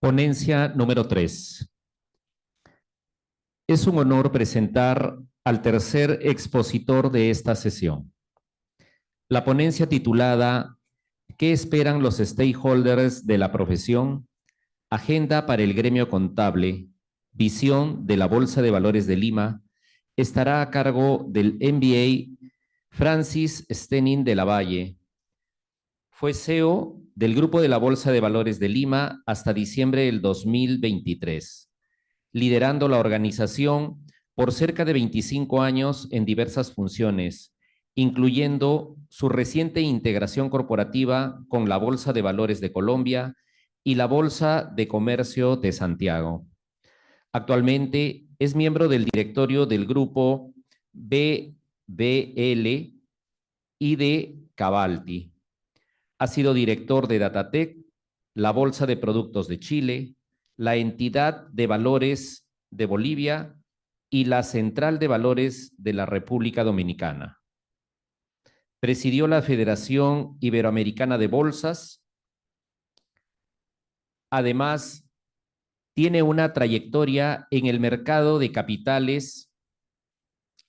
Ponencia número 3. Es un honor presentar al tercer expositor de esta sesión. La ponencia titulada ¿Qué esperan los stakeholders de la profesión? Agenda para el gremio contable, visión de la Bolsa de Valores de Lima, estará a cargo del MBA Francis Stenin de la Valle. Fue CEO del Grupo de la Bolsa de Valores de Lima hasta diciembre del 2023, liderando la organización por cerca de 25 años en diversas funciones, incluyendo su reciente integración corporativa con la Bolsa de Valores de Colombia y la Bolsa de Comercio de Santiago. Actualmente es miembro del directorio del grupo BBL y de Cavalti. Ha sido director de Datatec, la Bolsa de Productos de Chile, la Entidad de Valores de Bolivia y la Central de Valores de la República Dominicana. Presidió la Federación Iberoamericana de Bolsas. Además, tiene una trayectoria en el mercado de capitales,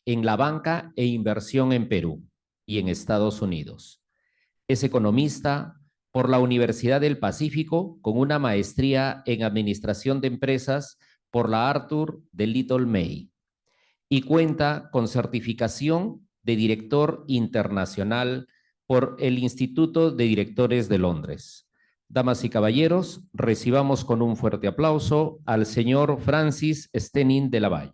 en la banca e inversión en Perú y en Estados Unidos. Es economista por la Universidad del Pacífico con una maestría en Administración de Empresas por la Arthur de Little May y cuenta con certificación de director internacional por el Instituto de Directores de Londres. Damas y caballeros, recibamos con un fuerte aplauso al señor Francis Stenin de la Valle.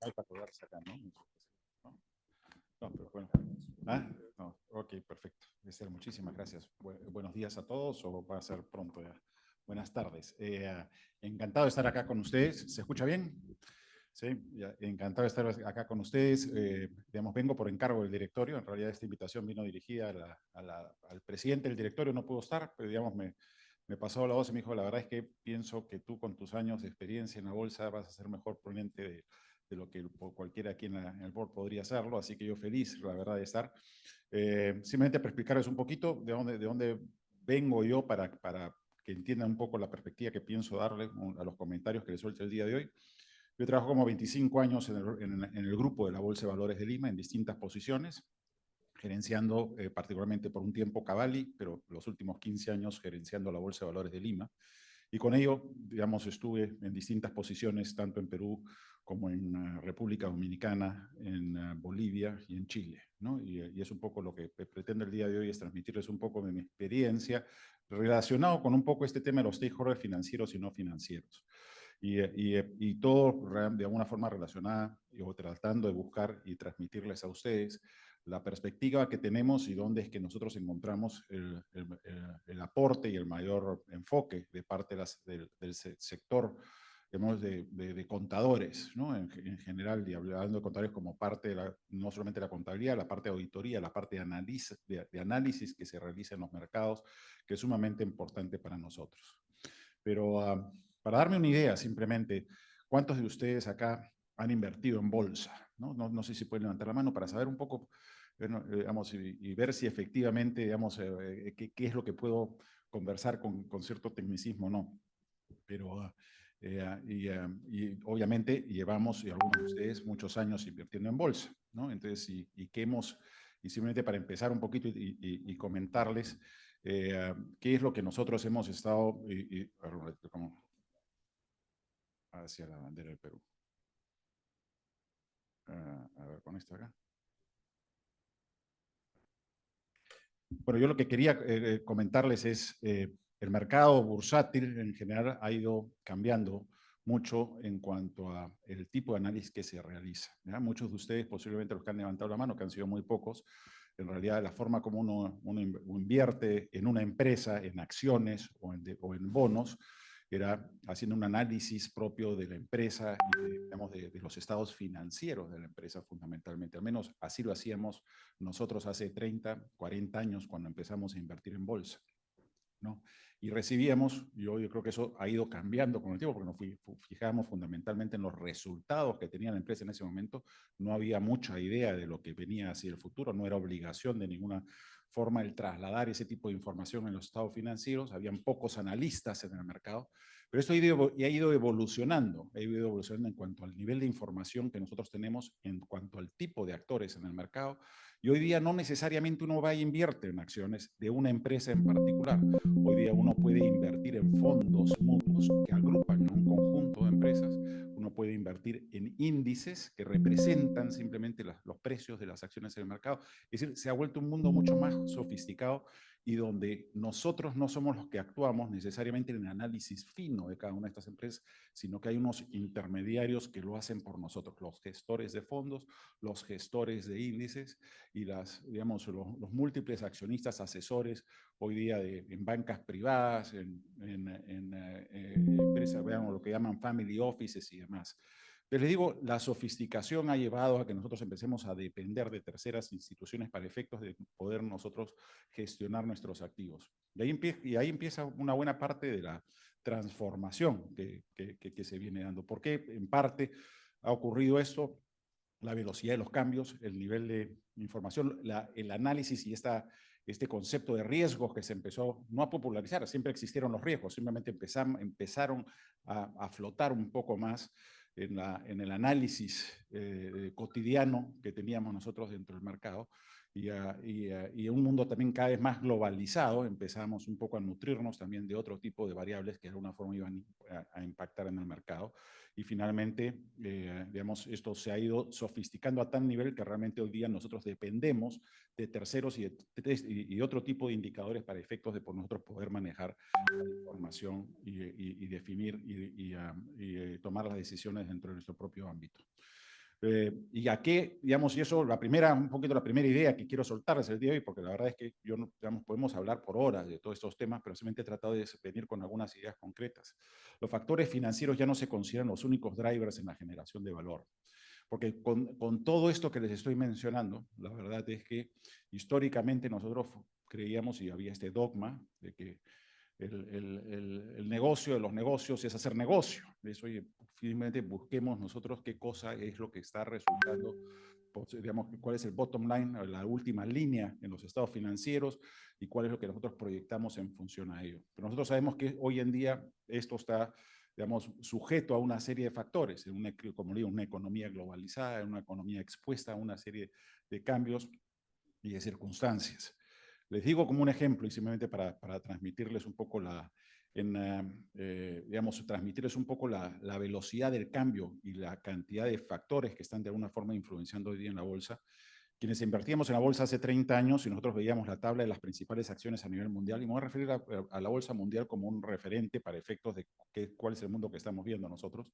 Hay para colgarse acá, ¿no? No, pero bueno. No, ok, perfecto. Esther, muchísimas gracias. Buenos días a todos, o va a ser pronto ya. Buenas tardes. Encantado de estar acá con ustedes. ¿Se escucha bien? Sí, ya, encantado de estar acá con ustedes. Digamos, vengo por encargo del directorio. En realidad esta invitación vino dirigida al presidente del directorio, no pudo estar, pero digamos, me pasó la voz y me dijo, la verdad es que pienso que tú con tus años de experiencia en la bolsa vas a ser mejor ponente de lo que cualquiera aquí en el board podría hacerlo, así que yo feliz, la verdad, de estar. Simplemente para explicarles un poquito de dónde vengo yo para que entiendan un poco la perspectiva que pienso darle a los comentarios que les suelte el día de hoy. Yo trabajo como 25 años en el grupo de la Bolsa de Valores de Lima en distintas posiciones, gerenciando particularmente por un tiempo Cavalli, pero los últimos 15 años gerenciando la Bolsa de Valores de Lima. Y con ello, digamos, estuve en distintas posiciones, tanto en Perú como en República Dominicana, en Bolivia y en Chile, ¿no? Y es un poco lo que pretendo el día de hoy, es transmitirles un poco de mi experiencia relacionado con un poco este tema de los stakeholders financieros y no financieros. Y todo de alguna forma relacionada o tratando de buscar y transmitirles a ustedes la perspectiva que tenemos y dónde es que nosotros encontramos el aporte y el mayor enfoque de parte del sector, digamos, de contadores, ¿no? En general, y hablando de contadores como parte de no solamente la contabilidad, la parte de auditoría, la parte de análisis que se realiza en los mercados, que es sumamente importante para nosotros. Pero para darme una idea, simplemente, ¿cuántos de ustedes acá han invertido en bolsa? No sé si pueden levantar la mano para saber un poco, digamos, y ver si efectivamente, digamos, qué es lo que puedo conversar con cierto tecnicismo o no. Pero, y obviamente llevamos, y algunos de ustedes, muchos años invirtiendo en bolsa, ¿no? Entonces, y simplemente para empezar un poquito y comentarles qué es lo que nosotros hemos estado, como hacia la bandera del Perú. A ver, con esto acá. Bueno, yo lo que quería comentarles es, el mercado bursátil en general ha ido cambiando mucho en cuanto a el tipo de análisis que se realiza, ¿ya? Muchos de ustedes, posiblemente los que han levantado la mano, que han sido muy pocos, en realidad la forma como uno invierte en una empresa, en acciones o en bonos, era haciendo un análisis propio de la empresa y digamos, de los estados financieros de la empresa fundamentalmente. Al menos así lo hacíamos nosotros hace 30, 40 años cuando empezamos a invertir en bolsa. ¿no? Y recibíamos, yo creo que eso ha ido cambiando con el tiempo, porque nos fijamos fundamentalmente en los resultados que tenía la empresa en ese momento, no había mucha idea de lo que venía hacia el futuro, no era obligación de ninguna forma el trasladar ese tipo de información en los estados financieros, habían pocos analistas en el mercado, pero esto ha ido evolucionando en cuanto al nivel de información que nosotros tenemos, en cuanto al tipo de actores en el mercado, y hoy día no necesariamente uno va e invierte en acciones de una empresa en particular. Hoy día uno puede invertir en fondos mutuos que agrupan a un conjunto de empresas. Uno puede invertir en índices que representan simplemente los precios de las acciones en el mercado. Es decir, se ha vuelto un mundo mucho más sofisticado y donde nosotros no somos los que actuamos necesariamente en el análisis fino de cada una de estas empresas, sino que hay unos intermediarios que lo hacen por nosotros, los gestores de fondos, los gestores de índices y digamos, los múltiples accionistas, asesores, hoy día en bancas privadas, en empresas, veamos lo que llaman family offices y demás. Pero les digo, la sofisticación ha llevado a que nosotros empecemos a depender de terceras instituciones para efectos de poder nosotros gestionar nuestros activos. Y ahí empieza una buena parte de la transformación que se viene dando. ¿Por qué? En parte ha ocurrido esto, la velocidad de los cambios, el nivel de información, el análisis y este concepto de riesgos que se empezó no a popularizar, siempre existieron los riesgos, simplemente empezaron a flotar un poco más en el análisis cotidiano que teníamos nosotros dentro del mercado. Y en un mundo también cada vez más globalizado, empezamos un poco a nutrirnos también de otro tipo de variables que de alguna forma iban a impactar en el mercado. Y finalmente, digamos, esto se ha ido sofisticando a tal nivel que realmente hoy día nosotros dependemos de terceros y otro tipo de indicadores para efectos de por nosotros poder manejar la información y definir y tomar las decisiones dentro de nuestro propio ámbito. Y a qué, digamos, y eso, un poquito la primera idea que quiero soltarles el día de hoy, porque la verdad es que digamos, podemos hablar por horas de todos estos temas, pero simplemente he tratado de venir con algunas ideas concretas. Los factores financieros ya no se consideran los únicos drivers en la generación de valor. Porque con todo esto que les estoy mencionando, la verdad es que históricamente nosotros creíamos y había este dogma de que el negocio de los negocios es hacer negocio. Es, oye, finalmente busquemos nosotros qué cosa es lo que está resultando, digamos, cuál es el bottom line, la última línea en los estados financieros y cuál es lo que nosotros proyectamos en función a ello. Pero nosotros sabemos que hoy en día esto está, digamos, sujeto a una serie de factores, como digo, una economía globalizada, una economía expuesta a una serie de cambios y de circunstancias. Les digo como un ejemplo y simplemente para transmitirles un poco digamos, transmitirles un poco la velocidad del cambio y la cantidad de factores que están de alguna forma influenciando hoy día en la bolsa. Quienes invertíamos en la bolsa hace 30 años y nosotros veíamos la tabla de las principales acciones a nivel mundial, y me voy a referir a la bolsa mundial como un referente para efectos de cuál es el mundo que estamos viendo nosotros.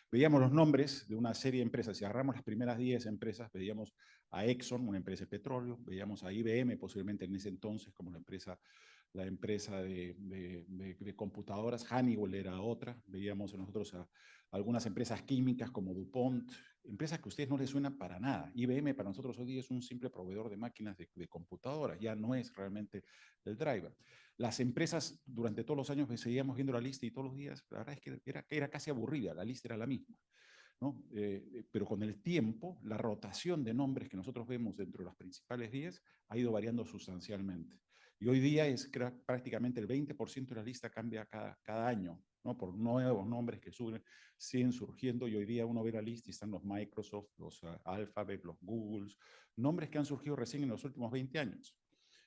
Veíamos los nombres de una serie de empresas. Si agarramos las primeras 10 empresas, veíamos a Exxon, una empresa de petróleo, veíamos a IBM, posiblemente en ese entonces como la empresa de computadoras, Honeywell era otra, veíamos nosotros a algunas empresas químicas como DuPont, empresas que a ustedes no les suenan para nada. IBM para nosotros hoy día es un simple proveedor de máquinas de computadoras, ya no es realmente el driver. Las empresas, durante todos los años seguíamos viendo la lista y todos los días, la verdad es que era casi aburrida, la lista era la misma. ¿No? Pero con el tiempo, la rotación de nombres que nosotros vemos dentro de las principales 10 ha ido variando sustancialmente. Y hoy día es prácticamente el 20% de la lista cambia cada año, ¿no? Por nuevos nombres que siguen surgiendo, y hoy día uno ve la lista y están los Microsoft, los Alphabet, los Googles, nombres que han surgido recién en los últimos 20 años.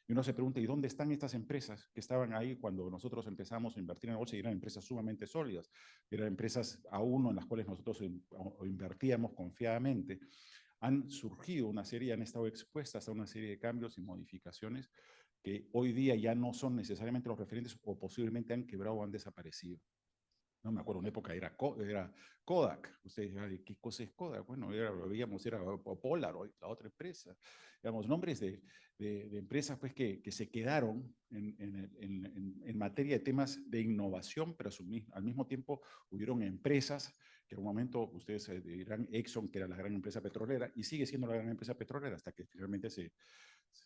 Y uno se pregunta, ¿y dónde están estas empresas que estaban ahí cuando nosotros empezamos a invertir en la bolsa? Y eran empresas sumamente sólidas, eran empresas a uno en las cuales nosotros invertíamos confiadamente. Han surgido una serie, han estado expuestas a una serie de cambios y modificaciones que hoy día ya no son necesariamente los referentes o posiblemente han quebrado o han desaparecido. No me acuerdo, una época era Kodak. Ustedes dirán, ¿qué cosa es Kodak? Bueno, era Polaroid, la otra empresa. Digamos, nombres de empresas pues, que se quedaron en materia de temas de innovación, pero al mismo tiempo hubieron empresas que en un momento ustedes dirán Exxon, que era la gran empresa petrolera, y sigue siendo la gran empresa petrolera hasta que finalmente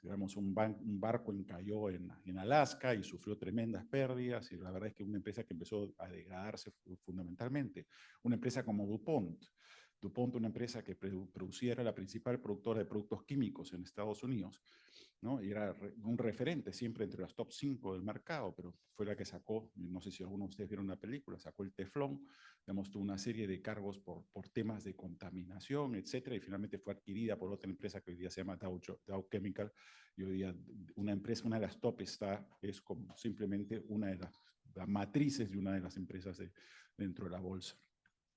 digamos, un barco encalló en Alaska y sufrió tremendas pérdidas, y la verdad es que una empresa que empezó a degradarse fundamentalmente. Una empresa como DuPont. DuPont, una empresa que producía, era la principal productora de productos químicos en Estados Unidos, ¿no? Y era un referente siempre entre los top 5 del mercado, pero fue la que sacó, no sé si alguno de ustedes vieron la película, sacó el teflón, digamos, tuvo una serie de cargos por temas de contaminación, etcétera, y finalmente fue adquirida por otra empresa que hoy día se llama Dow Chemical, y hoy día una empresa, una de las top es como simplemente una de las matrices de una de las empresas dentro de la bolsa.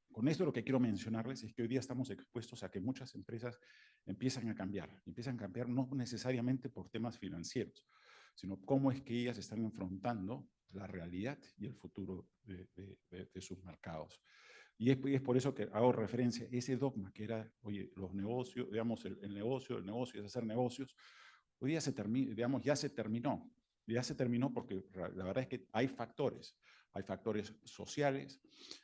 Con esto lo que quiero mencionarles es que hoy día estamos expuestos a que muchas empresas empiezan a cambiar no necesariamente por temas financieros, sino cómo es que ellas están enfrentando la realidad y el futuro de sus mercados. Y es por eso que hago referencia a ese dogma que era, oye, los negocios, digamos, el negocio es hacer negocios. Hoy día digamos, ya se terminó. Ya se terminó porque la verdad es que hay factores sociales,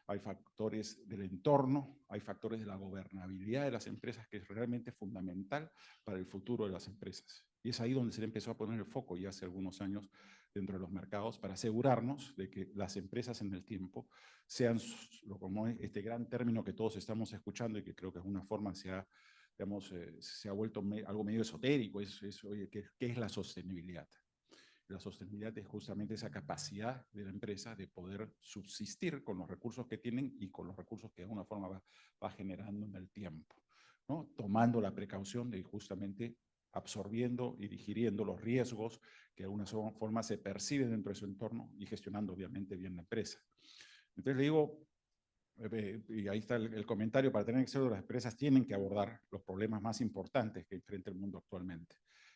hay factores del entorno, hay factores de la gobernabilidad de las empresas, que es realmente fundamental para el futuro de las empresas. Y es ahí donde se le empezó a poner el foco ya hace algunos años dentro de los mercados para asegurarnos de que las empresas en el tiempo sean, como este gran término que todos estamos escuchando y que creo que es una forma digamos, se ha vuelto algo medio esotérico, oye, ¿qué es la sostenibilidad? La sostenibilidad es justamente esa capacidad de la empresa de poder subsistir con los recursos que tienen y con los recursos que de alguna forma va generando en el tiempo, ¿no? Tomando la precaución de justamente absorbiendo y digiriendo los riesgos que de alguna forma se perciben dentro de su entorno y gestionando obviamente bien la empresa. Entonces le digo, y ahí está el comentario, para tener éxito las empresas tienen que abordar los problemas más importantes que enfrenta el mundo actualmente.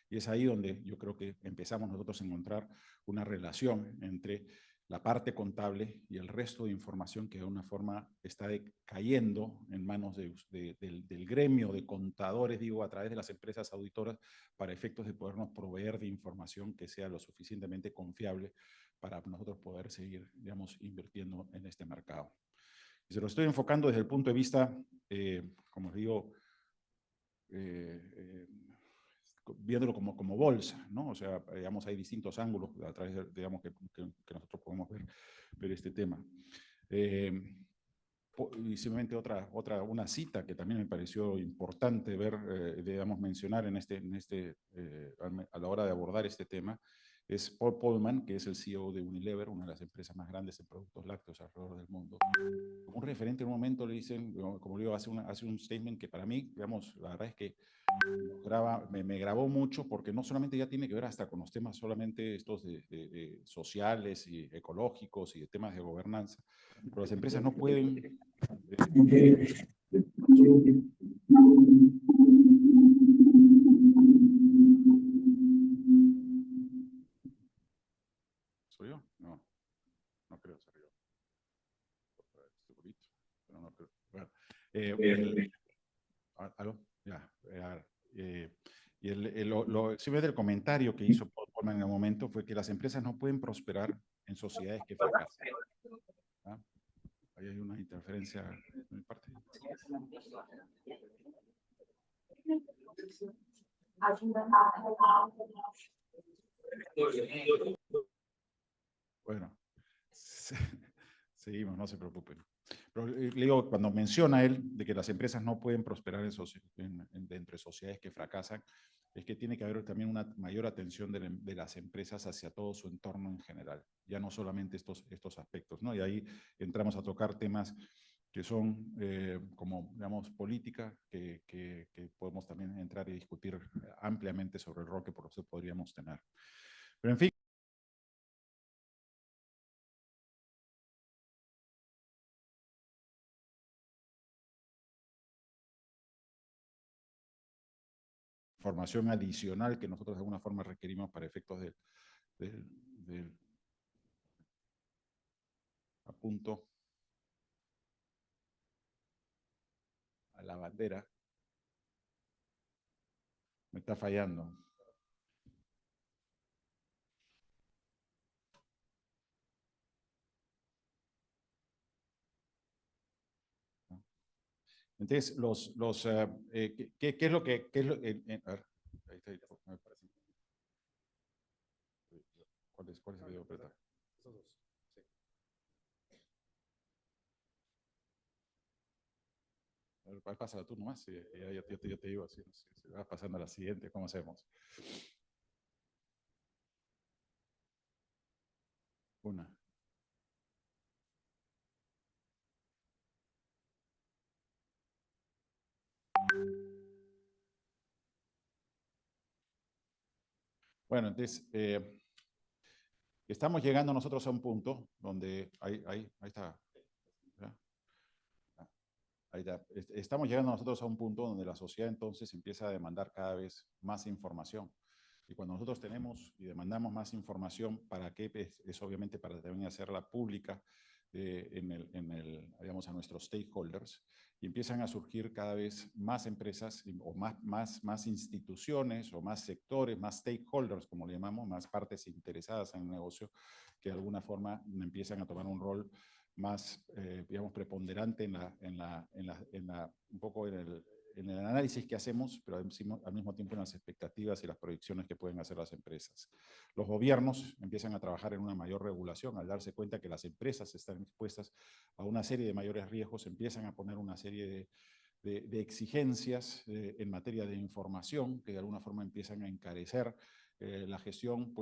Y es ahí donde yo creo que empezamos nosotros a encontrar una relación entre la parte contable y el resto de información que de una forma está cayendo en manos del gremio de contadores, digo, a través de las empresas auditoras, para efectos de podernos proveer de información que sea lo suficientemente confiable para nosotros poder seguir, digamos, invirtiendo en este mercado. Y se lo estoy enfocando desde el punto de vista, como digo, viéndolo como bolsa, ¿no? O sea, digamos, hay distintos ángulos a través de, digamos, que nosotros podemos ver este tema. Y simplemente una cita que también me pareció importante digamos, mencionar a la hora de abordar este tema, es Paul Polman, que es el CEO de Unilever, una de las empresas más grandes en productos lácteos alrededor del mundo. Como un referente, en un momento le dicen, como digo, hace un statement que para mí, digamos, la verdad es que me grabó mucho, porque no solamente ya tiene que ver hasta con los temas solamente estos de sociales y ecológicos y de temas de gobernanza, pero las empresas no pueden... ¿Soy yo? No, no creo ser yo. Pero no creo. Bueno, ¿aló? Ya, y simplemente el comentario que hizo Paul Polman en el momento fue que las empresas no pueden prosperar en sociedades que fracasan. ¿Ah? Ahí hay una interferencia de mi parte. Bueno, seguimos, no se preocupen. Pero le digo, cuando menciona él de que las empresas no pueden prosperar dentro de sociedades que fracasan, es que tiene que haber también una mayor atención de las empresas hacia todo su entorno en general, ya no solamente estos aspectos, ¿no? Y ahí entramos a tocar temas que son como, digamos, política, que podemos también entrar y discutir ampliamente sobre el rol que por eso podríamos tener. Pero en fin, información adicional que nosotros de alguna forma requerimos para efectos del apunto a la bandera. Me está fallando. Entonces, ¿qué es lo que... Qué es lo, a ver, ahí está, me parece. ¿Cuál es el que debo apretar? Esos dos. Sí. A ver, pásala tú nomás, y yo te digo así, si vas pasando a la siguiente, ¿cómo hacemos? Una. Bueno, entonces, estamos llegando nosotros a un punto donde, ahí está, ¿ya? Ahí está. Estamos llegando nosotros a un punto donde la sociedad entonces empieza a demandar cada vez más información. Y cuando nosotros tenemos y demandamos más información, ¿para qué? Es obviamente para también hacerla pública digamos, a nuestros stakeholders, y empiezan a surgir cada vez más empresas o más instituciones o más sectores, más stakeholders, como le llamamos, más partes interesadas en el negocio, que de alguna forma empiezan a tomar un rol más, digamos, preponderante un poco en el análisis que hacemos, pero al mismo tiempo en las expectativas y las proyecciones que pueden hacer las empresas. Los gobiernos empiezan a trabajar en una mayor regulación al darse cuenta que las empresas están expuestas a una serie de mayores riesgos, empiezan a poner una serie de exigencias en materia de información que de alguna forma empiezan a encarecer la gestión,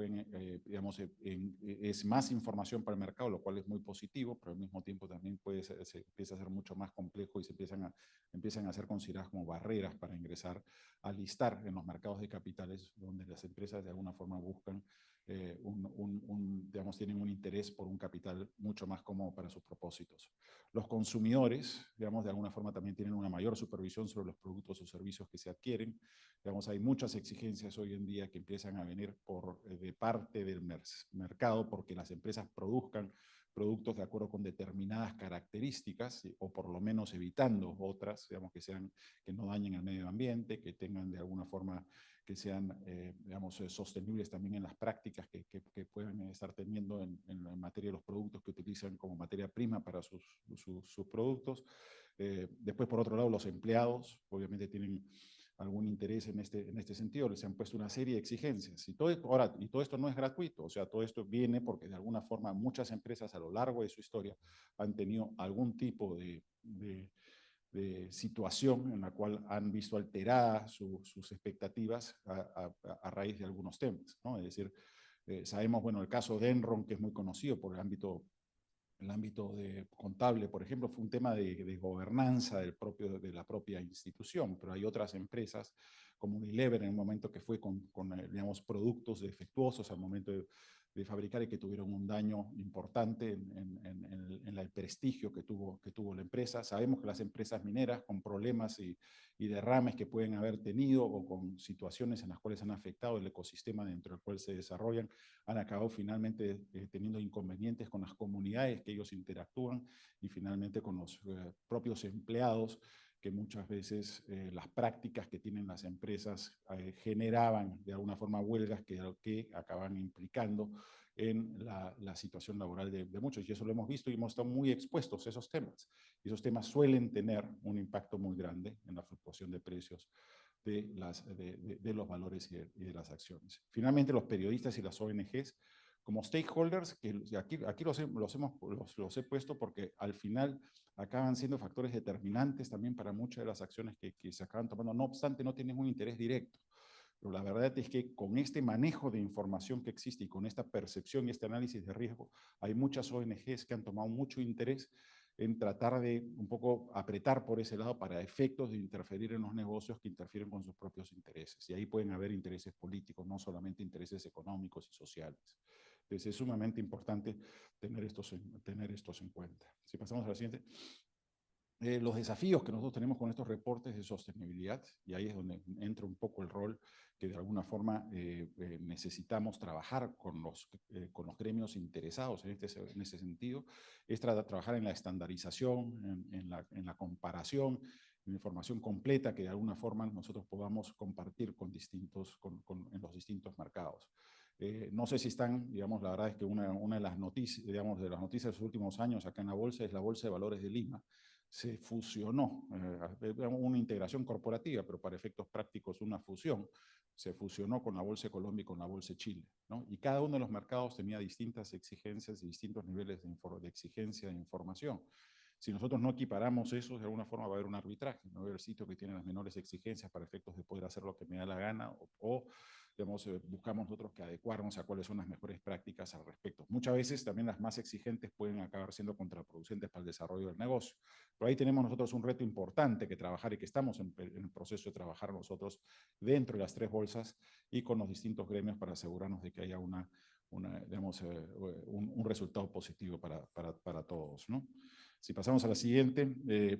digamos, es más información para el mercado, lo cual es muy positivo, pero al mismo tiempo también se empieza a ser mucho más complejo y se empiezan a ser consideradas como barreras para ingresar a listar en los mercados de capitales, donde las empresas de alguna forma buscan digamos, tienen un interés por un capital mucho más cómodo para sus propósitos. Los consumidores, digamos, de alguna forma también tienen una mayor supervisión sobre los productos o servicios que se adquieren. Digamos, hay muchas exigencias hoy en día que empiezan a venir de parte del mercado porque las empresas produzcan productos de acuerdo con determinadas características o por lo menos evitando otras, digamos, que no dañen al medio ambiente, que tengan de alguna forma que sean, digamos, sostenibles también en las prácticas que pueden estar teniendo en materia de los productos que utilizan como materia prima para sus productos. Después, por otro lado, los empleados obviamente tienen algún interés en este sentido, les han puesto una serie de exigencias. Y todo esto no es gratuito, o sea, todo esto viene porque de alguna forma muchas empresas a lo largo de su historia han tenido algún tipo de situación en la cual han visto alteradas sus expectativas a raíz de algunos temas, ¿no? Es decir, sabemos, bueno, el caso de Enron, que es muy conocido por el ámbito contable, por ejemplo, fue un tema de gobernanza de la propia institución, pero hay otras empresas como Unilever en un momento que fue con digamos, productos defectuosos al momento de fabricar y que tuvieron un daño importante en el prestigio que tuvo la empresa. Sabemos que las empresas mineras con problemas y derrames que pueden haber tenido o con situaciones en las cuales han afectado el ecosistema dentro del cual se desarrollan, han acabado finalmente teniendo inconvenientes con las comunidades que ellos interactúan y finalmente con los propios empleados, que muchas veces las prácticas que tienen las empresas generaban de alguna forma huelgas que acaban implicando en la situación laboral de muchos. Y eso lo hemos visto y hemos estado muy expuestos a esos temas. Y esos temas suelen tener un impacto muy grande en la fluctuación de precios de los valores y de las acciones. Finalmente, los periodistas y las ONGs como stakeholders, que aquí los he puesto porque al final acaban siendo factores determinantes también para muchas de las acciones que se acaban tomando. No obstante, no tienen un interés directo. Pero la verdad es que con este manejo de información que existe y con esta percepción y este análisis de riesgo, hay muchas ONGs que han tomado mucho interés en tratar de un poco apretar por ese lado para efectos de interferir en los negocios que interfieren con sus propios intereses. Y ahí pueden haber intereses políticos, no solamente intereses económicos y sociales. Entonces es sumamente importante tener estos en cuenta. Si pasamos a la siguiente. Los desafíos que nosotros tenemos con estos reportes de sostenibilidad, y ahí es donde entra un poco el rol que de alguna forma necesitamos trabajar con los gremios interesados en ese sentido, es trabajar en la estandarización, en la comparación, en la información completa que de alguna forma nosotros podamos compartir en los distintos mercados. No sé si están, digamos, la verdad es que una de las noticias, digamos, de las noticias de los últimos años acá en la bolsa es la Bolsa de Valores de Lima. se fusionó, una integración corporativa, pero para efectos prácticos una fusión, se fusionó con la Bolsa de Colombia y con la Bolsa de Chile, ¿no? Y cada uno de los mercados tenía distintas exigencias y distintos niveles de exigencia de información. Si nosotros no equiparamos eso, de alguna forma va a haber un arbitraje, no va a haber sitio que tiene las menores exigencias para efectos de poder hacer lo que me da la gana o digamos, buscamos nosotros que adecuarnos a cuáles son las mejores prácticas al respecto. Muchas veces también las más exigentes pueden acabar siendo contraproducentes para el desarrollo del negocio. Pero ahí tenemos nosotros un reto importante que trabajar y que estamos en el proceso de trabajar nosotros dentro de las tres bolsas y con los distintos gremios para asegurarnos de que haya digamos, un resultado positivo para todos, ¿no? Si pasamos a la siguiente,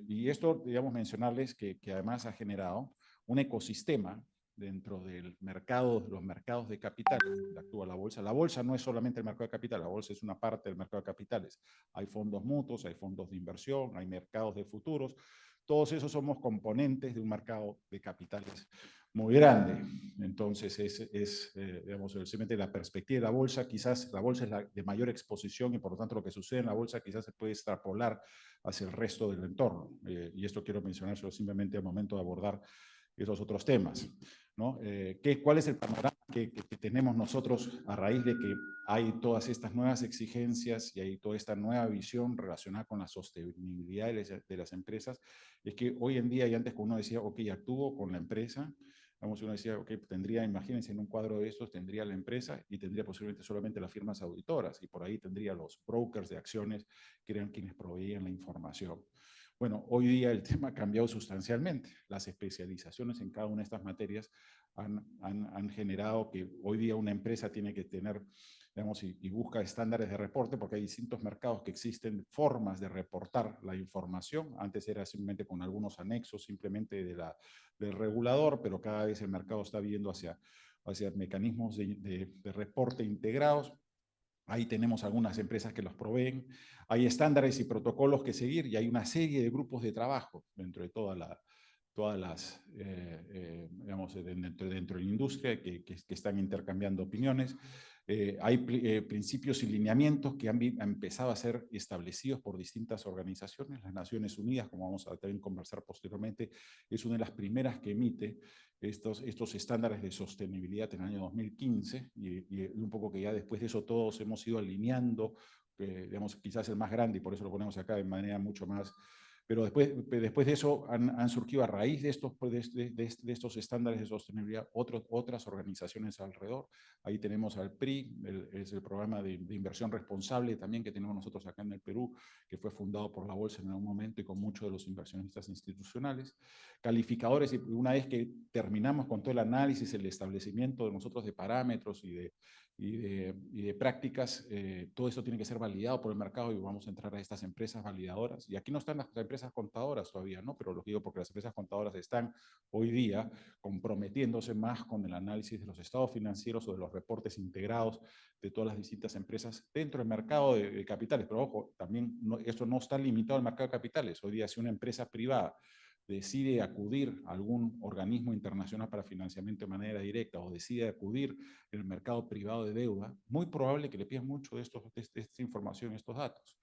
y esto, digamos, mencionarles que además ha generado un ecosistema dentro del mercado, los mercados de capitales donde actúa la bolsa. La bolsa no es solamente el mercado de capitales, la bolsa es una parte del mercado de capitales. Hay fondos mutuos, hay fondos de inversión, hay mercados de futuros. Todos esos somos componentes de un mercado de capitales muy grande. Entonces, digamos, simplemente la perspectiva de la bolsa, quizás la bolsa es la de mayor exposición y por lo tanto lo que sucede en la bolsa quizás se puede extrapolar hacia el resto del entorno. Y esto quiero mencionárselo simplemente al momento de abordar esos otros temas, ¿no? ¿Cuál es el panorama que tenemos nosotros a raíz de que hay todas estas nuevas exigencias y hay toda esta nueva visión relacionada con la sostenibilidad de las empresas? Es que hoy en día, y antes cuando uno decía, ok, actúo con la empresa, vamos, uno decía, ok, tendría, imagínense, en un cuadro de estos tendría la empresa y tendría posiblemente solamente las firmas auditoras y por ahí tendría los brokers de acciones que eran quienes proveían la información. Bueno, hoy día el tema ha cambiado sustancialmente. Las especializaciones en cada una de estas materias han generado que hoy día una empresa tiene que tener, digamos, y busca estándares de reporte, porque hay distintos mercados que existen formas de reportar la información. Antes era simplemente con algunos anexos, simplemente del regulador, pero cada vez el mercado está viendo hacia mecanismos de reporte integrados. Ahí tenemos algunas empresas que los proveen. Hay estándares y protocolos que seguir y hay una serie de grupos de trabajo dentro de todas las, digamos, dentro de la industria que están intercambiando opiniones. Hay principios y lineamientos que han empezado a ser establecidos por distintas organizaciones. Las Naciones Unidas, como vamos a también conversar posteriormente, es una de las primeras que emite estos estándares de sostenibilidad en el año 2015 y un poco que ya después de eso todos hemos ido alineando, digamos, quizás el más grande y por eso lo ponemos acá de manera mucho más. Pero después de eso han surgido a raíz de estos estándares de sostenibilidad otras organizaciones alrededor. Ahí tenemos al PRI, es el programa de inversión responsable también que tenemos nosotros acá en el Perú, que fue fundado por la Bolsa en algún momento y con muchos de los inversionistas institucionales. Calificadores, y una vez que terminamos con todo el análisis, el establecimiento de nosotros de parámetros y de prácticas, todo esto tiene que ser validado por el mercado y vamos a entrar a estas empresas validadoras. Y aquí no están las empresas contadoras todavía, ¿no? Pero lo digo porque las empresas contadoras están hoy día comprometiéndose más con el análisis de los estados financieros o de los reportes integrados de todas las distintas empresas dentro del mercado de capitales. Pero ojo, también esto no está limitado al mercado de capitales. Hoy día si una empresa privada decide acudir a algún organismo internacional para financiamiento de manera directa o decide acudir en el mercado privado de deuda, muy probable que le pidan mucho de esta información, estos datos.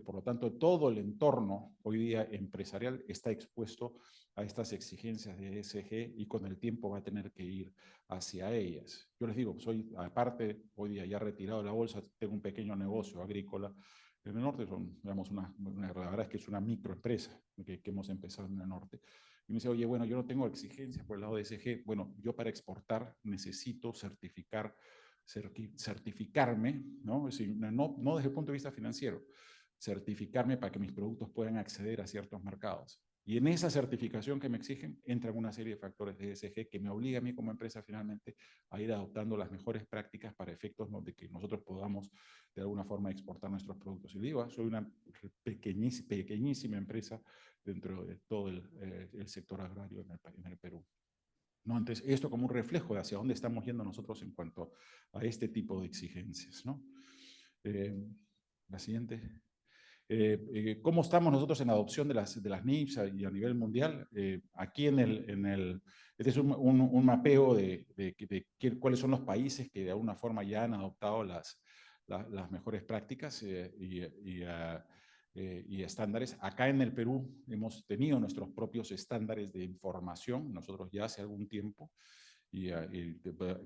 Por lo tanto, todo el entorno hoy día empresarial está expuesto a estas exigencias de ESG y con el tiempo va a tener que ir hacia ellas. Yo les digo, soy aparte, hoy día ya retirado de la bolsa, tengo un pequeño negocio agrícola en el norte, digamos, la verdad es que es una microempresa que hemos empezado en el norte. Y me dice, oye, bueno, yo no tengo exigencias por el lado de ESG. Bueno, yo para exportar necesito certificarme, ¿no? Es decir, no desde el punto de vista financiero, certificarme para que mis productos puedan acceder a ciertos mercados. Y en esa certificación que me exigen entran una serie de factores de ESG que me obliga a mí como empresa finalmente a ir adoptando las mejores prácticas para efectos de que nosotros podamos de alguna forma exportar nuestros productos. Y digo, soy una pequeñísima empresa dentro de todo el sector agrario en el Perú. ¿No? Entonces, esto como un reflejo de hacia dónde estamos yendo nosotros en cuanto a este tipo de exigencias, ¿no? La siguiente. ¿Cómo estamos nosotros en la adopción de las NIPS y a nivel mundial? Aquí este es un mapeo de cuáles son los países que de alguna forma ya han adoptado las mejores prácticas y estándares. Acá en el Perú hemos tenido nuestros propios estándares de información, nosotros ya hace algún tiempo, y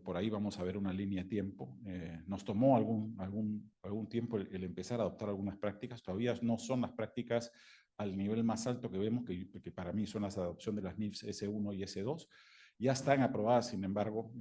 por ahí vamos a ver una línea de tiempo. Nos tomó algún tiempo el empezar a adoptar algunas prácticas, todavía no son las prácticas al nivel más alto que vemos, que para mí son las adopción de las NIFs S1 y S2, ya están aprobadas, sin embargo,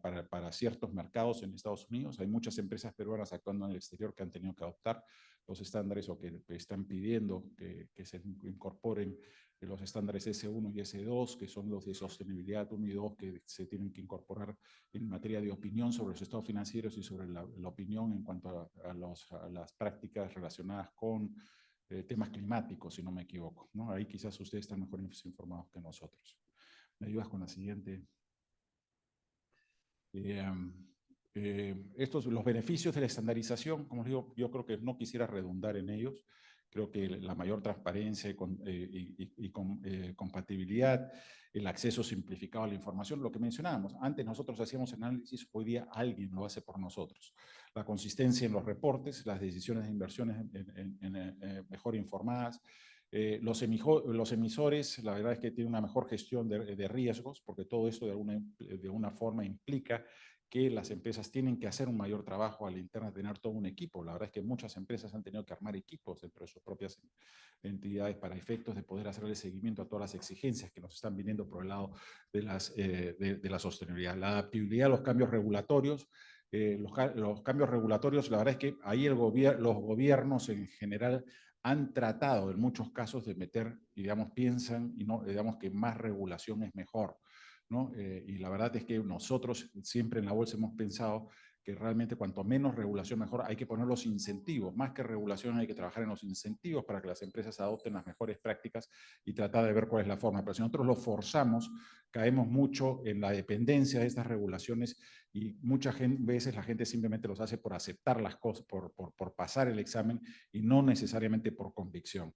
para ciertos mercados en Estados Unidos. Hay muchas empresas peruanas actuando en el exterior que han tenido que adoptar los estándares o que están pidiendo que se incorporen los estándares S1 y S2, que son los de sostenibilidad 1 y 2, que se tienen que incorporar en materia de opinión sobre los estados financieros y sobre la opinión en cuanto a las prácticas relacionadas con temas climáticos, si no me equivoco, ¿no? Ahí quizás ustedes están mejor informados que nosotros. ¿Me ayudas con la siguiente? Los beneficios de la estandarización, como digo, yo creo que no quisiera redundar en ellos. Creo que la mayor transparencia y compatibilidad, el acceso simplificado a la información, lo que mencionábamos. Antes nosotros hacíamos análisis, hoy día alguien lo hace por nosotros. La consistencia en los reportes, las decisiones de inversiones mejor informadas. Los emisores, la verdad es que tienen una mejor gestión de riesgos, porque todo esto de alguna forma implica que las empresas tienen que hacer un mayor trabajo a la interna, tener todo un equipo. La verdad es que muchas empresas han tenido que armar equipos dentro de sus propias entidades para efectos de poder hacerle seguimiento a todas las exigencias que nos están viniendo por el lado de la sostenibilidad. La adaptabilidad a los cambios regulatorios. Los cambios regulatorios, la verdad es que ahí los gobiernos en general han tratado en muchos casos de meter, digamos, piensan y no, digamos que más regulación es mejor, ¿no? Y la verdad es que nosotros siempre en la bolsa hemos pensado que realmente cuanto menos regulación mejor. Hay que poner los incentivos, más que regulación hay que trabajar en los incentivos para que las empresas adopten las mejores prácticas y tratar de ver cuál es la forma. Pero si nosotros lo forzamos, caemos mucho en la dependencia de estas regulaciones y muchas veces la gente simplemente los hace por aceptar las cosas, por pasar el examen y no necesariamente por convicción.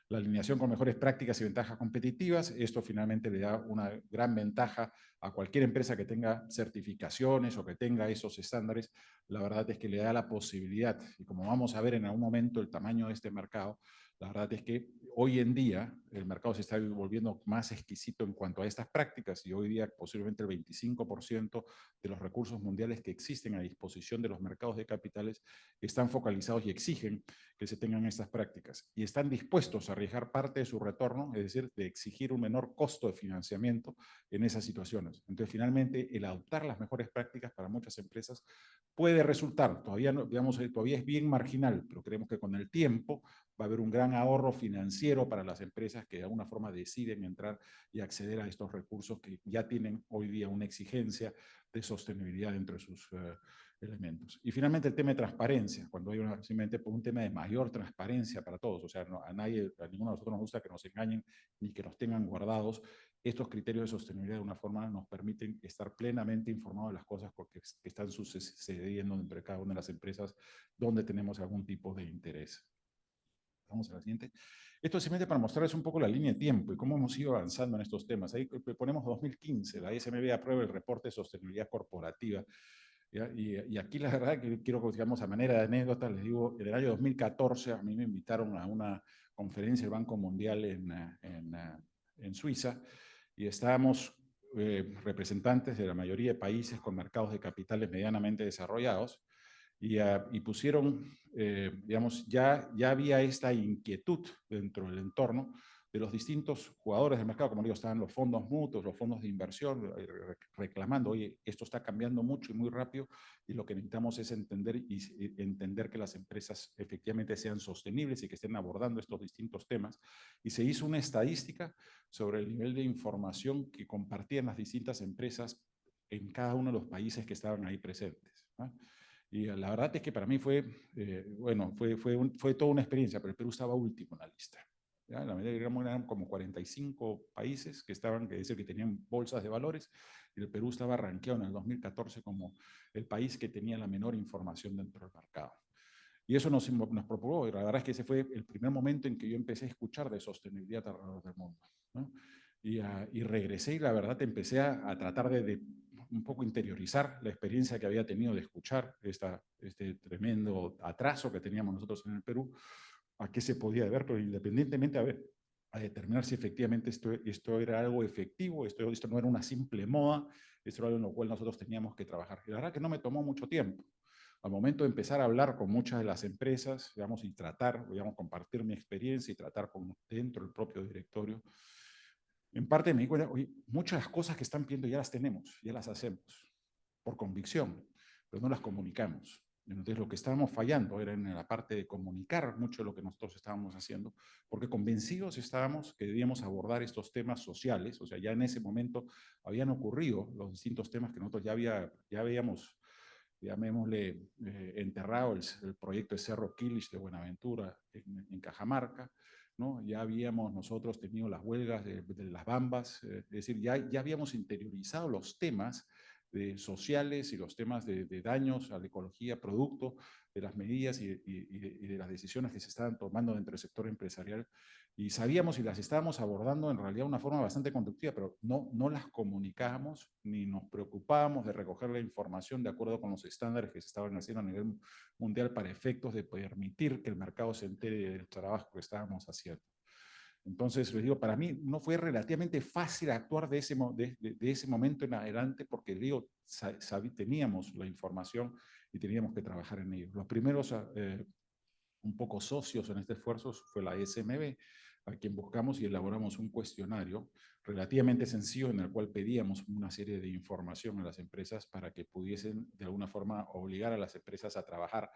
La alineación con mejores prácticas y ventajas competitivas, esto finalmente le da una gran ventaja a cualquier empresa que tenga certificaciones o que tenga esos estándares. La verdad es que le da la posibilidad, y como vamos a ver en algún momento el tamaño de este mercado, la verdad es que hoy en día el mercado se está volviendo más exquisito en cuanto a estas prácticas y hoy día posiblemente el 25% de los recursos mundiales que existen a disposición de los mercados de capitales están focalizados y exigen que se tengan estas prácticas y están dispuestos a arriesgar parte de su retorno, es decir, de exigir un menor costo de financiamiento en esas situaciones. Entonces, finalmente, el adoptar las mejores prácticas para muchas empresas puede resultar, todavía, no, digamos, todavía es bien marginal, pero creemos que con el tiempo va a haber un gran ahorro financiero para las empresas que de alguna forma deciden entrar y acceder a estos recursos que ya tienen hoy día una exigencia de sostenibilidad dentro de sus elementos. Y finalmente el tema de transparencia, cuando hay simplemente un tema de mayor transparencia para todos, o sea, no, a ninguno de nosotros nos gusta que nos engañen ni que nos tengan guardados. Estos criterios de sostenibilidad de una forma nos permiten estar plenamente informados de las cosas que están sucediendo dentro de cada una de las empresas donde tenemos algún tipo de interés. Vamos a la siguiente. Esto es simplemente para mostrarles un poco la línea de tiempo y cómo hemos ido avanzando en estos temas. Ahí ponemos 2015, la SMB aprueba el reporte de sostenibilidad corporativa. Y aquí la verdad que quiero, digamos, a manera de anécdota, les digo, en el año 2014 a mí me invitaron a una conferencia del Banco Mundial en Suiza y estábamos representantes de la mayoría de países con mercados de capitales medianamente desarrollados y pusieron, digamos, ya había esta inquietud dentro del entorno de los distintos jugadores del mercado, como digo, estaban los fondos mutuos, los fondos de inversión, reclamando, oye, esto está cambiando mucho y muy rápido, y lo que necesitamos es entender que las empresas efectivamente sean sostenibles y que estén abordando estos distintos temas. Y se hizo una estadística sobre el nivel de información que compartían las distintas empresas en cada uno de los países que estaban ahí presentes, ¿no? Y la verdad es que para mí fue, bueno, fue toda una experiencia, pero el Perú estaba último en la lista. ¿Ya? La mayoría eran como 45 países que estaban, que decir que tenían bolsas de valores, y el Perú estaba rankeado en el 2014 como el país que tenía la menor información dentro del mercado. Y eso nos preocupó, y la verdad es que ese fue el primer momento en que yo empecé a escuchar de sostenibilidad alrededor del mundo, ¿no? Y regresé y la verdad empecé a tratar de un poco interiorizar la experiencia que había tenido de escuchar este tremendo atraso que teníamos nosotros en el Perú, a qué se podía deber, pero independientemente a determinar si efectivamente esto era algo efectivo, esto no era una simple moda, esto era algo en lo cual nosotros teníamos que trabajar. Y la verdad que no me tomó mucho tiempo. Al momento de empezar a hablar con muchas de las empresas, digamos, y tratar, digamos, compartir mi experiencia y tratar con dentro del propio directorio, en parte me di cuenta, oye, muchas de las cosas que están pidiendo ya las tenemos, ya las hacemos, por convicción, pero no las comunicamos. Entonces lo que estábamos fallando era en la parte de comunicar mucho de lo que nosotros estábamos haciendo, porque convencidos estábamos que debíamos abordar estos temas sociales, o sea, ya en ese momento habían ocurrido los distintos temas que nosotros ya habíamos, llamémosle, enterrado el proyecto de Cerro Quilich de Buenaventura en Cajamarca, ¿no? Ya habíamos nosotros tenido las huelgas de las Bambas, es decir, ya habíamos interiorizado los temas sociales y los temas de daños a la ecología, producto de las medidas y de las decisiones que se estaban tomando dentro del sector empresarial. Y sabíamos y las estábamos abordando en realidad de una forma bastante conductiva, pero no las comunicábamos ni nos preocupábamos de recoger la información de acuerdo con los estándares que se estaban haciendo a nivel mundial para efectos de permitir que el mercado se entere del trabajo que estábamos haciendo. Entonces, les digo, para mí no fue relativamente fácil actuar de ese momento en adelante porque, digo, teníamos la información y teníamos que trabajar en ello. Los primeros un poco socios en este esfuerzo fue la SMB, a quien buscamos y elaboramos un cuestionario relativamente sencillo en el cual pedíamos una serie de información a las empresas para que pudiesen de alguna forma obligar a las empresas a trabajar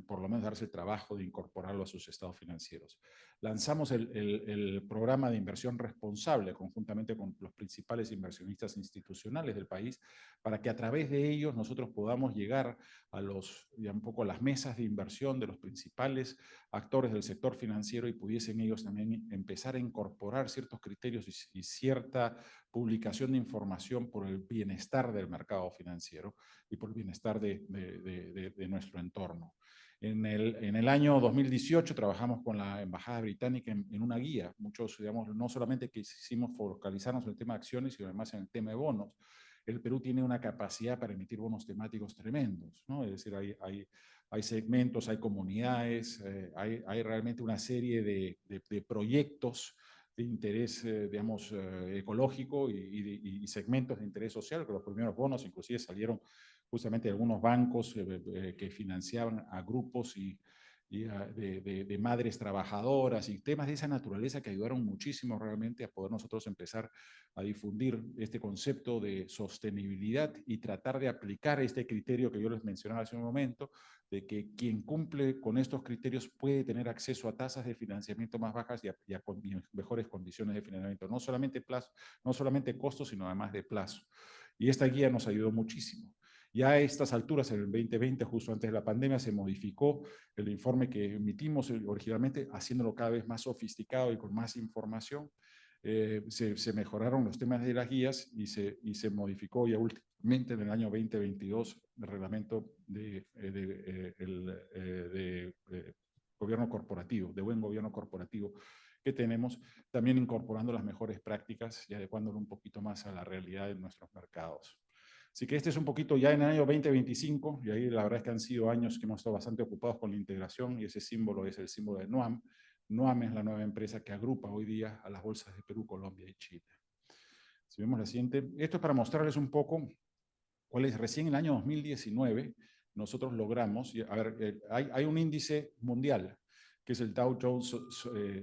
por lo menos darse el trabajo de incorporarlo a sus estados financieros. Lanzamos el programa de inversión responsable conjuntamente con los principales inversionistas institucionales del país para que a través de ellos nosotros podamos llegar a un poco a las mesas de inversión de los principales actores del sector financiero y pudiesen ellos también empezar a incorporar ciertos criterios y cierta publicación de información por el bienestar del mercado financiero y por el bienestar de nuestro entorno. En el año 2018 trabajamos con la Embajada Británica en una guía. Muchos, digamos, no solamente quisimos focalizarnos en el tema de acciones, sino además en el tema de bonos. El Perú tiene una capacidad para emitir bonos temáticos tremendos, ¿no? Es decir, hay segmentos, hay comunidades, hay realmente una serie de proyectos de interés, digamos, ecológico y segmentos de interés social, que los primeros bonos inclusive salieron justamente de algunos bancos que financiaban a grupos de madres trabajadoras y temas de esa naturaleza que ayudaron muchísimo realmente a poder nosotros empezar a difundir este concepto de sostenibilidad y tratar de aplicar este criterio que yo les mencionaba hace un momento, de que quien cumple con estos criterios puede tener acceso a tasas de financiamiento más bajas y a mejores condiciones de financiamiento, no solamente plazo, no solamente costos, sino además de plazo. Y esta guía nos ayudó muchísimo. Ya a estas alturas, en el 2020, justo antes de la pandemia, se modificó el informe que emitimos originalmente, haciéndolo cada vez más sofisticado y con más información. Se mejoraron los temas de las guías y se modificó ya últimamente en el año 2022 el reglamento de gobierno corporativo, de buen gobierno corporativo que tenemos, también incorporando las mejores prácticas y adecuándolo un poquito más a la realidad de nuestros mercados. Así que este es un poquito ya en el año 2025, y ahí la verdad es que han sido años que hemos estado bastante ocupados con la integración, y ese símbolo es el símbolo de NUAM. NUAM es la nueva empresa que agrupa hoy día a las bolsas de Perú, Colombia y Chile. Si vemos la siguiente, esto es para mostrarles un poco cuál es. Recién en el año 2019 nosotros logramos, a ver, hay un índice mundial, que es el Dow Jones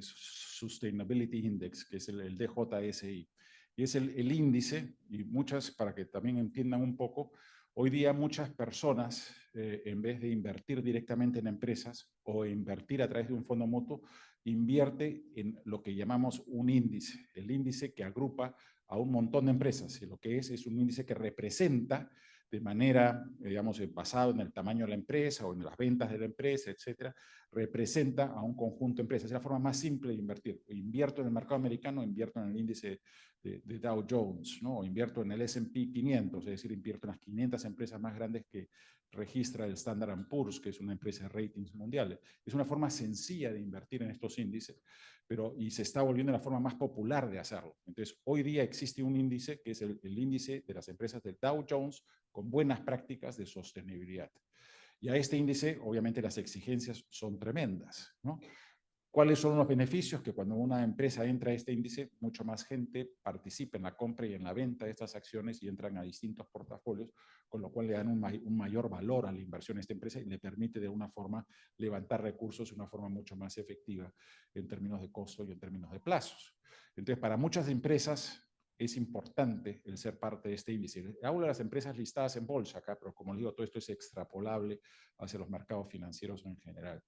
Sustainability Index, que es el DJSI. Y es el índice, y muchas, para que también entiendan un poco, hoy día muchas personas, en vez de invertir directamente en empresas o invertir a través de un fondo mutuo, invierte en lo que llamamos un índice, el índice que agrupa a un montón de empresas. Y lo que es un índice que representa de manera, digamos, basado en el tamaño de la empresa o en las ventas de la empresa, etcétera, representa a un conjunto de empresas. Es la forma más simple de invertir. Invierto en el mercado americano, invierto en el índice de Dow Jones, ¿no? O invierto en el S&P 500, es decir, invierto en las 500 empresas más grandes que registra el Standard & Poor's, que es una empresa de ratings mundiales. Es una forma sencilla de invertir en estos índices, y se está volviendo la forma más popular de hacerlo. Entonces, hoy día existe un índice que es el índice de las empresas del Dow Jones con buenas prácticas de sostenibilidad. Y a este índice, obviamente, las exigencias son tremendas, ¿no? ¿Cuáles son los beneficios? Que cuando una empresa entra a este índice, mucho más gente participa en la compra y en la venta de estas acciones y entran a distintos portafolios, con lo cual le dan un mayor valor a la inversión a esta empresa y le permite de una forma levantar recursos de una forma mucho más efectiva en términos de costo y en términos de plazos. Entonces, para muchas empresas es importante el ser parte de este índice. Hablo de las empresas listadas en bolsa acá, pero como les digo, todo esto es extrapolable hacia los mercados financieros en general.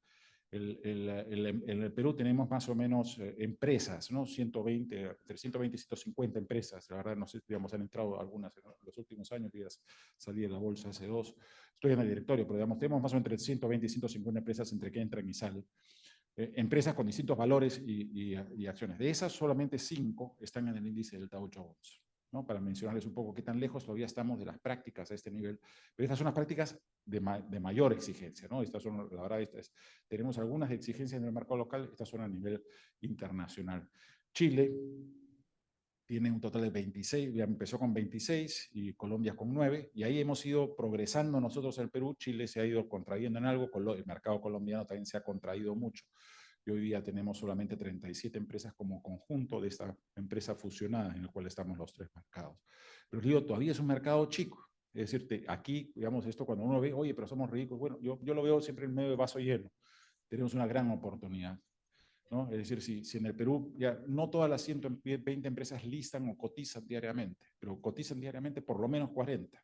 En el Perú tenemos más o menos empresas, ¿no? 120, entre 120 y 150 empresas. La verdad, no sé, digamos, han entrado algunas en los últimos años, que ya salí de la bolsa hace 2. Estoy en el directorio, pero digamos, tenemos más o menos entre 120 y 150 empresas entre que entran y salen. Empresas con distintos valores y acciones. De esas, solamente 5 están en el índice del Dow Jones, ¿no? Para mencionarles un poco qué tan lejos todavía estamos de las prácticas a este nivel. Pero estas son las prácticas de mayor exigencia, ¿no? Estas son, la verdad, tenemos algunas exigencias en el mercado local, estas son a nivel internacional. Chile tiene un total de 26, ya empezó con 26 y Colombia con 9, y ahí hemos ido progresando nosotros en el Perú. Chile se ha ido contrayendo en algo, el mercado colombiano también se ha contraído mucho, y hoy día tenemos solamente 37 empresas como conjunto de esta empresa fusionada en el cual estamos los 3 mercados. Pero digo, todavía es un mercado chico, es decir, aquí, digamos, esto cuando uno ve, oye, pero somos ricos, bueno, yo lo veo siempre en medio de vaso lleno, tenemos una gran oportunidad, ¿no? Es decir, si en el Perú ya no todas las 120 empresas listan o cotizan diariamente, pero cotizan diariamente por lo menos 40.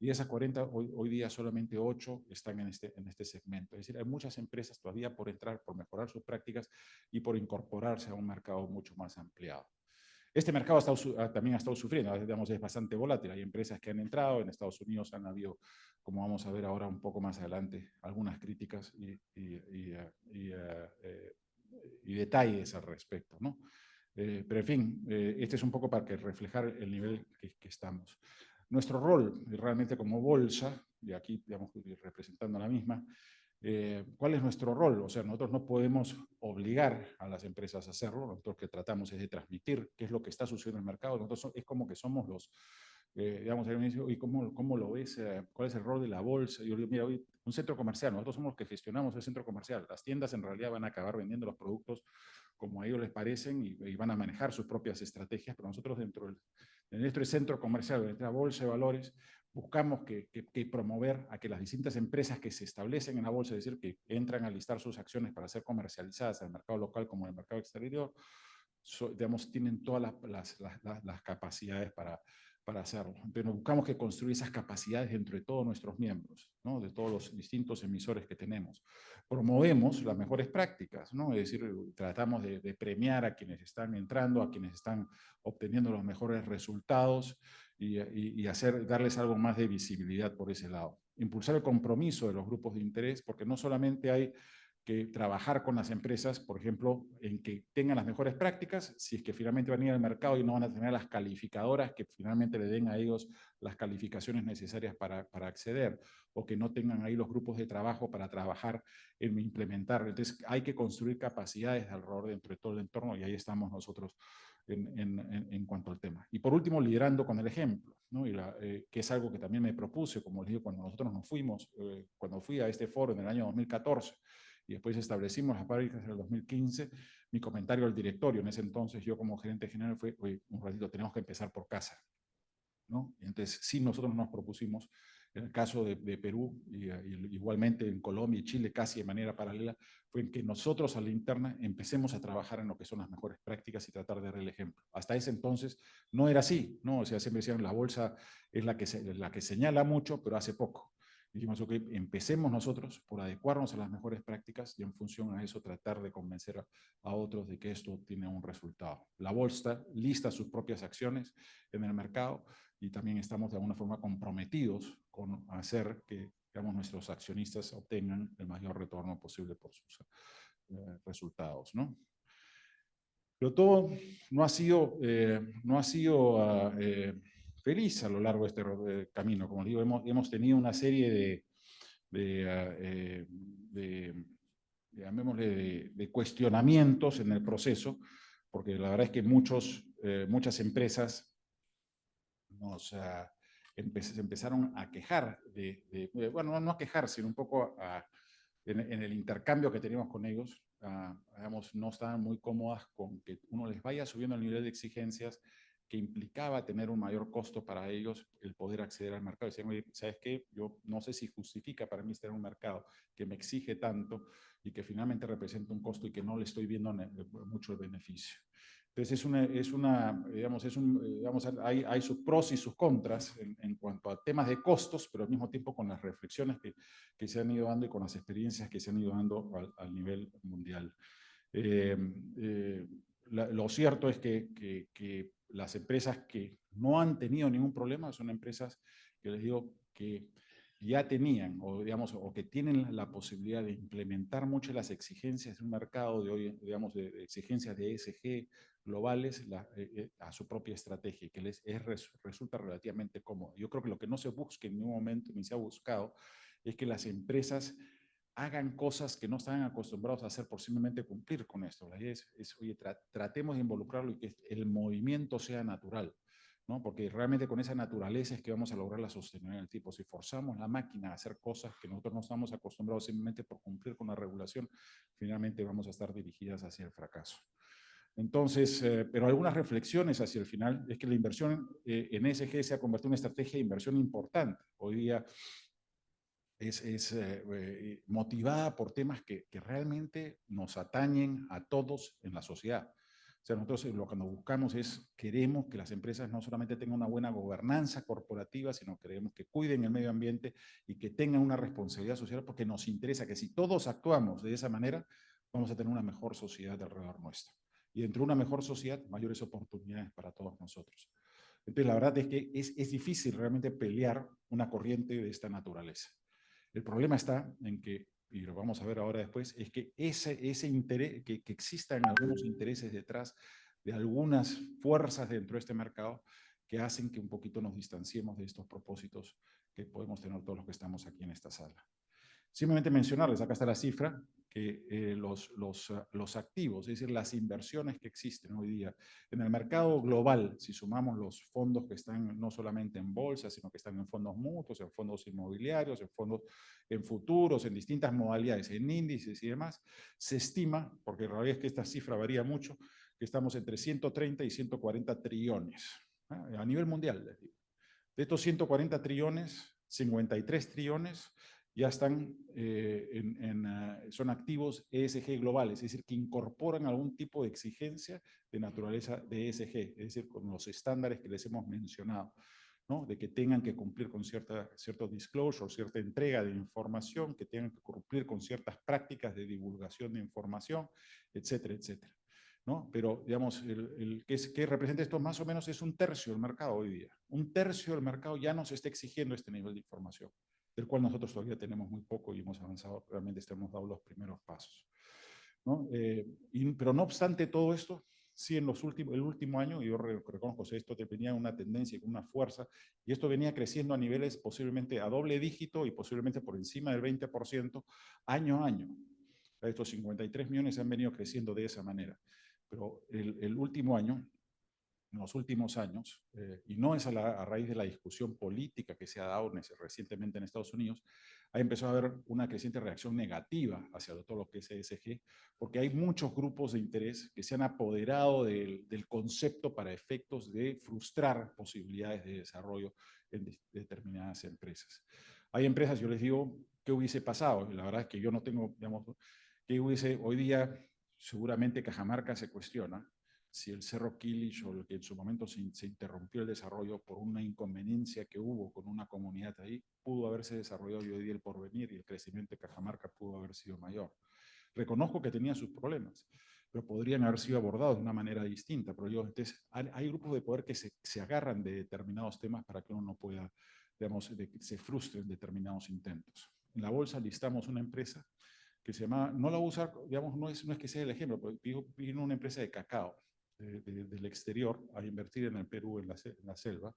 Y de esas 40, hoy día solamente 8 están en este segmento. Es decir, hay muchas empresas todavía por entrar, por mejorar sus prácticas y por incorporarse a un mercado mucho más ampliado. Este mercado también ha estado sufriendo, digamos, es bastante volátil. Hay empresas que han entrado, en Estados Unidos han habido, como vamos a ver ahora un poco más adelante, algunas críticas y detalles al respecto, ¿no? Pero en fin, este es un poco para que reflejar el nivel que estamos. Nuestro rol realmente como bolsa, y aquí digamos, representando la misma, ¿cuál es nuestro rol? O sea, nosotros no podemos obligar a las empresas a hacerlo, nosotros lo que tratamos es de transmitir qué es lo que está sucediendo en el mercado. Nosotros es como que somos los, digamos, me dice, ¿y cómo lo ves? ¿Cuál es el rol de la bolsa? Y yo digo, mira, hoy un centro comercial, nosotros somos los que gestionamos el centro comercial. Las tiendas en realidad van a acabar vendiendo los productos como a ellos les parecen y van a manejar sus propias estrategias, pero nosotros dentro de nuestro centro comercial, de nuestra bolsa de valores, buscamos que promover a que las distintas empresas que se establecen en la bolsa, es decir, que entran a listar sus acciones para ser comercializadas en el mercado local como en el mercado exterior, digamos, tienen todas las capacidades para hacerlo. Pero buscamos que construir esas capacidades entre todos nuestros miembros, ¿no? De todos los distintos emisores que tenemos. Promovemos las mejores prácticas, ¿no? Es decir, tratamos de premiar a quienes están entrando, a quienes están obteniendo los mejores resultados y darles algo más de visibilidad por ese lado. Impulsar el compromiso de los grupos de interés, porque no solamente hay que trabajar con las empresas, por ejemplo, en que tengan las mejores prácticas, si es que finalmente van a ir al mercado y no van a tener las calificadoras que finalmente le den a ellos las calificaciones necesarias para acceder, o que no tengan ahí los grupos de trabajo para trabajar en implementar. Entonces hay que construir capacidades alrededor dentro de todo el entorno, y ahí estamos nosotros en cuanto al tema. Y por último, liderando con el ejemplo, ¿no? Que es algo que también me propuse, como les digo, cuando nosotros nos fuimos, cuando fui a este foro en el año 2014, y después establecimos las prácticas en el 2015, mi comentario al directorio en ese entonces, yo como gerente general, fue, oye, un ratito, tenemos que empezar por casa, ¿no? Y entonces, sí, nosotros nos propusimos, en el caso de Perú, y igualmente en Colombia y Chile, casi de manera paralela, fue en que nosotros a la interna empecemos a trabajar en lo que son las mejores prácticas y tratar de dar el ejemplo. Hasta ese entonces no era así, ¿no? O sea, siempre decían, la bolsa es la que señala mucho, pero hace poco. Dijimos, ok, empecemos nosotros por adecuarnos a las mejores prácticas y en función a eso tratar de convencer a otros de que esto tiene un resultado. La bolsa lista sus propias acciones en el mercado y también estamos de alguna forma comprometidos con hacer que, digamos, nuestros accionistas obtengan el mayor retorno posible por sus resultados, ¿no? Pero todo no ha sido feliz a lo largo de este camino. Como digo, hemos tenido una serie de cuestionamientos en el proceso, porque la verdad es que muchas empresas se empezaron a quejar bueno, no a quejar, sino un poco en el intercambio que teníamos con ellos, digamos, no estaban muy cómodas con que uno les vaya subiendo el nivel de exigencias que implicaba tener un mayor costo para ellos el poder acceder al mercado. Decían, oye, ¿sabes qué? Yo no sé si justifica para mí estar en un mercado que me exige tanto y que finalmente representa un costo y que no le estoy viendo mucho el beneficio. Entonces digamos, hay sus pros y sus contras en cuanto a temas de costos, pero al mismo tiempo con las reflexiones que se han ido dando y con las experiencias que se han ido dando al nivel mundial. Lo cierto es que las empresas que no han tenido ningún problema son empresas que les digo que ya tenían o, digamos, o que tienen la posibilidad de implementar muchas de las exigencias de un mercado de hoy, digamos, de exigencias de ESG globales a su propia estrategia, que resulta relativamente cómodo. Yo creo que lo que no se busca en ningún momento ni se ha buscado es que las empresas hagan cosas que no están acostumbrados a hacer por simplemente cumplir con esto. La idea oye, tratemos de involucrarlo y que el movimiento sea natural, ¿no? Porque realmente con esa naturaleza es que vamos a lograr la sostenibilidad del tipo. Si forzamos la máquina a hacer cosas que nosotros no estamos acostumbrados simplemente por cumplir con la regulación, finalmente vamos a estar dirigidas hacia el fracaso. Entonces, pero algunas reflexiones hacia el final es que la inversión en ESG se ha convertido en una estrategia de inversión importante. Hoy día es motivada por temas que realmente nos atañen a todos en la sociedad. O sea, nosotros lo que nos buscamos queremos que las empresas no solamente tengan una buena gobernanza corporativa, sino queremos que cuiden el medio ambiente y que tengan una responsabilidad social, porque nos interesa que si todos actuamos de esa manera, vamos a tener una mejor sociedad alrededor nuestro. Y dentro de una mejor sociedad, mayores oportunidades para todos nosotros. Entonces, la verdad es que es difícil realmente pelear una corriente de esta naturaleza. El problema está en que, y lo vamos a ver ahora después, es que ese interés, que existan algunos intereses detrás de algunas fuerzas dentro de este mercado que hacen que un poquito nos distanciemos de estos propósitos que podemos tener todos los que estamos aquí en esta sala. Simplemente mencionarles, acá está la cifra, que los activos, es decir, las inversiones que existen hoy día en el mercado global, si sumamos los fondos que están no solamente en bolsa, sino que están en fondos mutuos, en fondos inmobiliarios, en futuros, en distintas modalidades, en índices y demás, se estima, porque la realidad es que esta cifra varía mucho, que estamos entre 130 y 140 trillones, a nivel mundial, les digo. De estos 140 trillones, 53 trillones ya están son activos ESG globales, es decir, que incorporan algún tipo de exigencia de naturaleza de ESG, es decir, con los estándares que les hemos mencionado, ¿no? De que tengan que cumplir con cierto disclosure, cierta entrega de información, que tengan que cumplir con ciertas prácticas de divulgación de información, etcétera, etcétera. ¿No? Pero, digamos, ¿qué representa esto? Más o menos es un tercio del mercado hoy día. Un tercio del mercado ya nos está exigiendo este nivel de información, del cual nosotros todavía tenemos muy poco y hemos avanzado, realmente hemos dado los primeros pasos, ¿no? Pero no obstante todo esto, sí el último año, y yo reconozco que esto venía una tendencia, una fuerza, y esto venía creciendo a niveles posiblemente a doble dígito y posiblemente por encima del 20% año a año. Estos 53 millones han venido creciendo de esa manera. Pero el último año, en los últimos años, y no es a raíz de la discusión política que se ha dado recientemente en Estados Unidos, ha empezado a haber una creciente reacción negativa hacia todo lo que es ESG, porque hay muchos grupos de interés que se han apoderado del concepto para efectos de frustrar posibilidades de desarrollo en determinadas empresas. Hay empresas, yo les digo, ¿qué hubiese pasado? La verdad es que yo no tengo, digamos, ¿qué hubiese hoy día? Seguramente Cajamarca se cuestiona si el Cerro Quilich o el que en su momento se interrumpió el desarrollo por una inconveniencia que hubo con una comunidad ahí, pudo haberse desarrollado y hoy día el porvenir y el crecimiento de Cajamarca pudo haber sido mayor. Reconozco que tenía sus problemas, pero podrían haber sido abordados de una manera distinta. Pero entonces, hay grupos de poder que se agarran de determinados temas para que uno no pueda, digamos, de que se frustren determinados intentos. En la bolsa listamos una empresa que se llama, no la voy a usar, digamos, no es que sea el ejemplo, pero vino una empresa de cacao del exterior a invertir en el Perú, en la selva.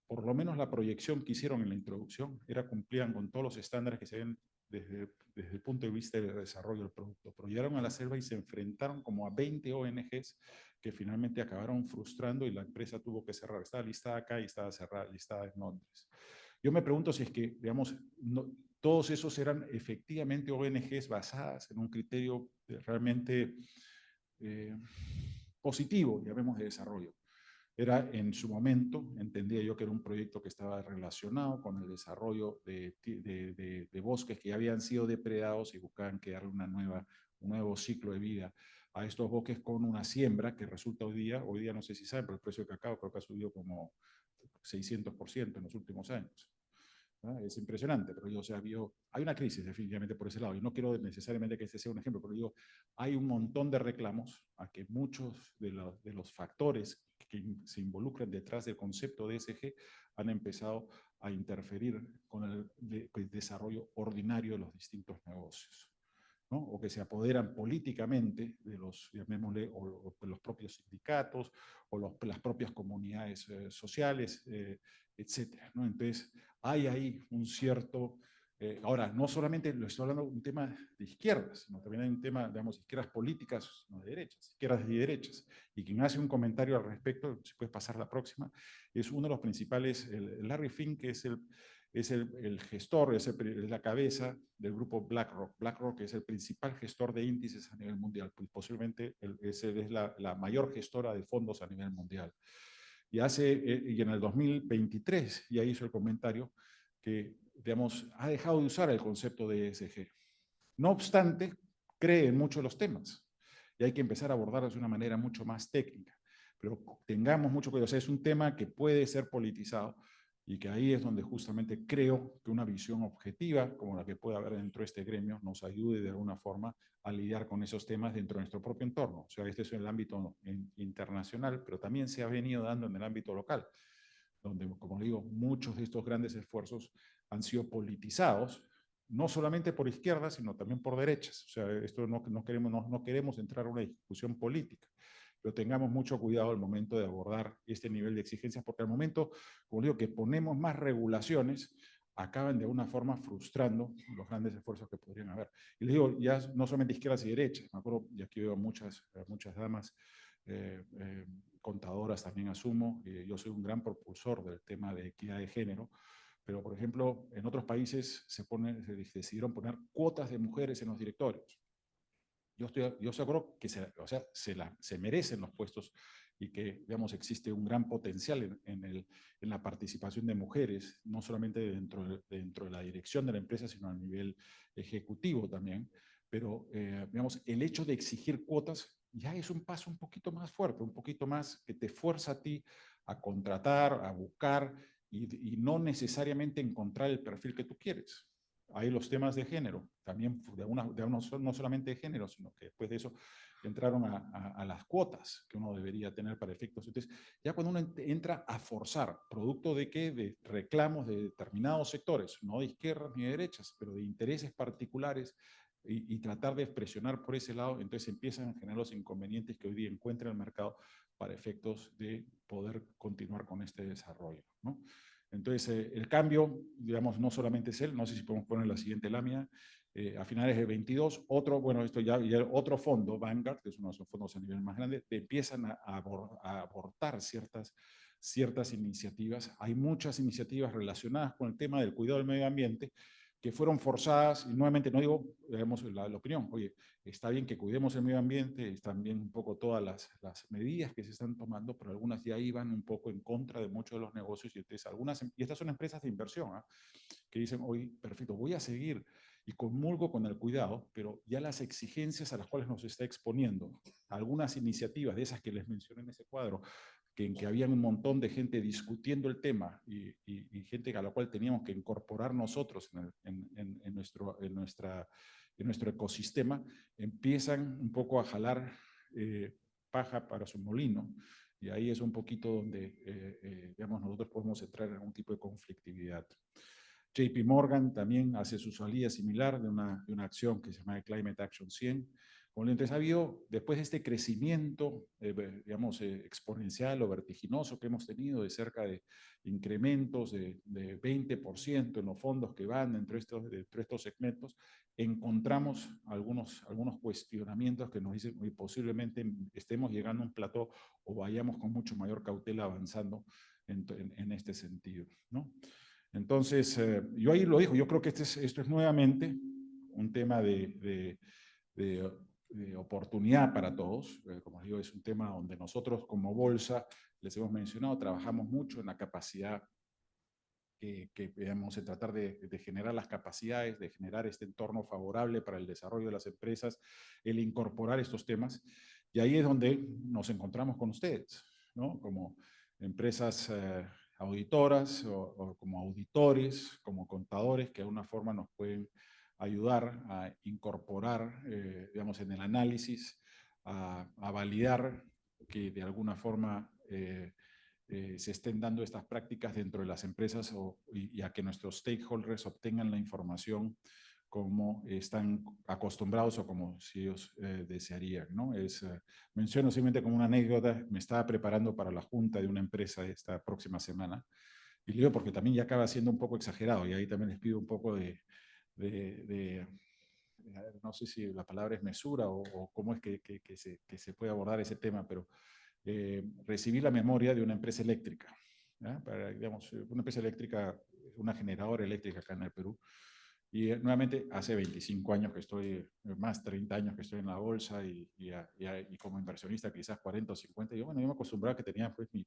Por lo menos la proyección que hicieron en la introducción cumplían con todos los estándares que se habían desde el punto de vista del desarrollo del producto. Pero llegaron a la selva y se enfrentaron como a 20 ONGs que finalmente acabaron frustrando y la empresa tuvo que cerrar. Estaba listada acá y estaba cerrada, listada en Londres. Yo me pregunto si es que, digamos, todos esos eran efectivamente ONGs basadas en un criterio realmente positivo, llamemos, de desarrollo. Era en su momento, entendía yo que era un proyecto que estaba relacionado con el desarrollo de bosques que ya habían sido depredados y buscaban crear un nuevo ciclo de vida a estos bosques con una siembra que resulta hoy día no sé si saben, pero el precio del cacao creo que ha subido como 600% en los últimos años. ¿No? Es impresionante, pero yo, o sea, hay una crisis definitivamente por ese lado, y no quiero necesariamente que este sea un ejemplo, pero digo, hay un montón de reclamos a que muchos de los factores que se involucran detrás del concepto de ESG han empezado a interferir con el desarrollo ordinario de los distintos negocios. ¿No? O que se apoderan políticamente de los, llamémosle, o de los propios sindicatos, o las propias comunidades sociales, etcétera, ¿no? Entonces, hay ahí un cierto... ahora, no solamente lo estoy hablando de un tema de izquierdas, sino también hay un tema, digamos, izquierdas políticas, no de derechas, izquierdas y derechas. Y quien hace un comentario al respecto, si puedes pasar la próxima, es uno de los principales, Larry Fink, que es el gestor, es la cabeza del grupo BlackRock. BlackRock es el principal gestor de índices a nivel mundial, pues posiblemente es la mayor gestora de fondos a nivel mundial. Y en el 2023 ya hizo el comentario que, digamos, ha dejado de usar el concepto de ESG. No obstante, cree en muchos de los temas y hay que empezar a abordarlos de una manera mucho más técnica. Pero tengamos mucho cuidado, o sea, es un tema que puede ser politizado y que ahí es donde justamente creo que una visión objetiva, como la que puede haber dentro de este gremio, nos ayude de alguna forma a lidiar con esos temas dentro de nuestro propio entorno. O sea, este es en el ámbito internacional, pero también se ha venido dando en el ámbito local, donde, como digo, muchos de estos grandes esfuerzos han sido politizados, no solamente por izquierdas, sino también por derechas. O sea, esto no queremos entrar a una discusión política, pero tengamos mucho cuidado al momento de abordar este nivel de exigencias, porque al momento, como digo, que ponemos más regulaciones, acaban de alguna forma frustrando los grandes esfuerzos que podrían haber. Y les digo, ya no solamente izquierdas y derechas, me acuerdo, y aquí veo muchas damas contadoras también asumo, yo soy un gran propulsor del tema de equidad de género, pero por ejemplo, en otros países se decidieron poner cuotas de mujeres en los directorios. Yo estoy de acuerdo que se merecen los puestos y que, digamos, existe un gran potencial en la participación de mujeres, no solamente dentro de la dirección de la empresa, sino a nivel ejecutivo también. Pero, digamos, el hecho de exigir cuotas ya es un paso un poquito más fuerte, un poquito más que te fuerza a ti a contratar, a buscar y no necesariamente encontrar el perfil que tú quieres. Hay los temas de género, también no solamente de género, sino que después de eso entraron a las cuotas que uno debería tener para efectos. Entonces, ya cuando uno entra a forzar, ¿producto de qué? De reclamos de determinados sectores, no de izquierdas ni de derechas, pero de intereses particulares, y tratar de presionar por ese lado, entonces empiezan a generar los inconvenientes que hoy día encuentra el mercado para efectos de poder continuar con este desarrollo, ¿no? Entonces, el cambio, digamos, no solamente es él, no sé si podemos poner la siguiente lámina, a finales de 22, otro fondo, Vanguard, que es uno de los fondos a nivel más grande, empiezan a abortar ciertas iniciativas. Hay muchas iniciativas relacionadas con el tema del cuidado del medio ambiente que fueron forzadas, y nuevamente no digo, digamos, la opinión, oye, está bien que cuidemos el medio ambiente, están bien un poco todas las medidas que se están tomando, pero algunas ya iban un poco en contra de muchos de los negocios, y entonces y estas son empresas de inversión, ¿eh? Que dicen, oye, perfecto, voy a seguir y comulgo con el cuidado, pero ya las exigencias a las cuales nos está exponiendo, algunas iniciativas de esas que les mencioné en ese cuadro, en que había un montón de gente discutiendo el tema y gente a la cual teníamos que incorporar nosotros en nuestro ecosistema, empiezan un poco a jalar paja para su molino, y ahí es un poquito donde, digamos, nosotros podemos entrar en algún tipo de conflictividad. JP Morgan también hace su salida similar de una acción que se llama Climate Action 100, Como entonces ha habido, después de este crecimiento, digamos, exponencial o vertiginoso que hemos tenido, de cerca de incrementos de 20% en los fondos que van entre estos segmentos, encontramos algunos cuestionamientos que nos dicen que posiblemente estemos llegando a un plató o vayamos con mucho mayor cautela avanzando en este sentido, ¿no? Entonces, yo ahí lo digo, yo creo que esto es nuevamente un tema de oportunidad para todos. Como les digo, es un tema donde nosotros como bolsa, les hemos mencionado, trabajamos mucho en la capacidad digamos, en tratar de generar las capacidades, de generar este entorno favorable para el desarrollo de las empresas, el incorporar estos temas. Y ahí es donde nos encontramos con ustedes, ¿no? Como empresas auditoras o como auditores, como contadores, que de alguna forma nos pueden ayudar a incorporar, digamos, en el análisis, a validar que de alguna forma se estén dando estas prácticas dentro de las empresas y a que nuestros stakeholders obtengan la información como están acostumbrados o como si ellos desearían, ¿no? Menciono simplemente como una anécdota, me estaba preparando para la junta de una empresa esta próxima semana, y digo porque también ya acaba siendo un poco exagerado, y ahí también les pido un poco de no sé si la palabra es mesura o cómo es que se puede abordar ese tema, pero recibí la memoria de una empresa eléctrica, digamos, una empresa eléctrica, una generadora eléctrica acá en el Perú. Y nuevamente, hace 25 años que estoy, más 30 años que estoy en la bolsa y como inversionista quizás 40 o 50. Y bueno, yo me acostumbraba que tenía pues mi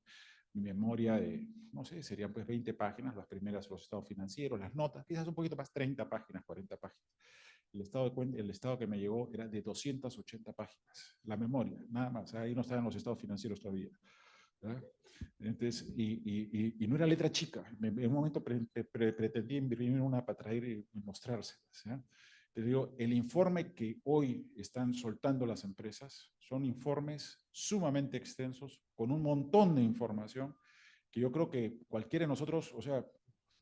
memoria de, no sé, serían pues 20 páginas, las primeras los estados financieros, las notas, quizás un poquito más, 30 páginas, 40 páginas. El estado que me llegó era de 280 páginas, la memoria, nada más. Ahí no estaban los estados financieros todavía. ¿Verdad? Entonces, y no era letra chica. En un momento pretendí imprimir una para traer y mostrárselas. ¿Ya? Te digo, el informe que hoy están soltando las empresas son informes sumamente extensos, con un montón de información, que yo creo que cualquiera de nosotros, o sea,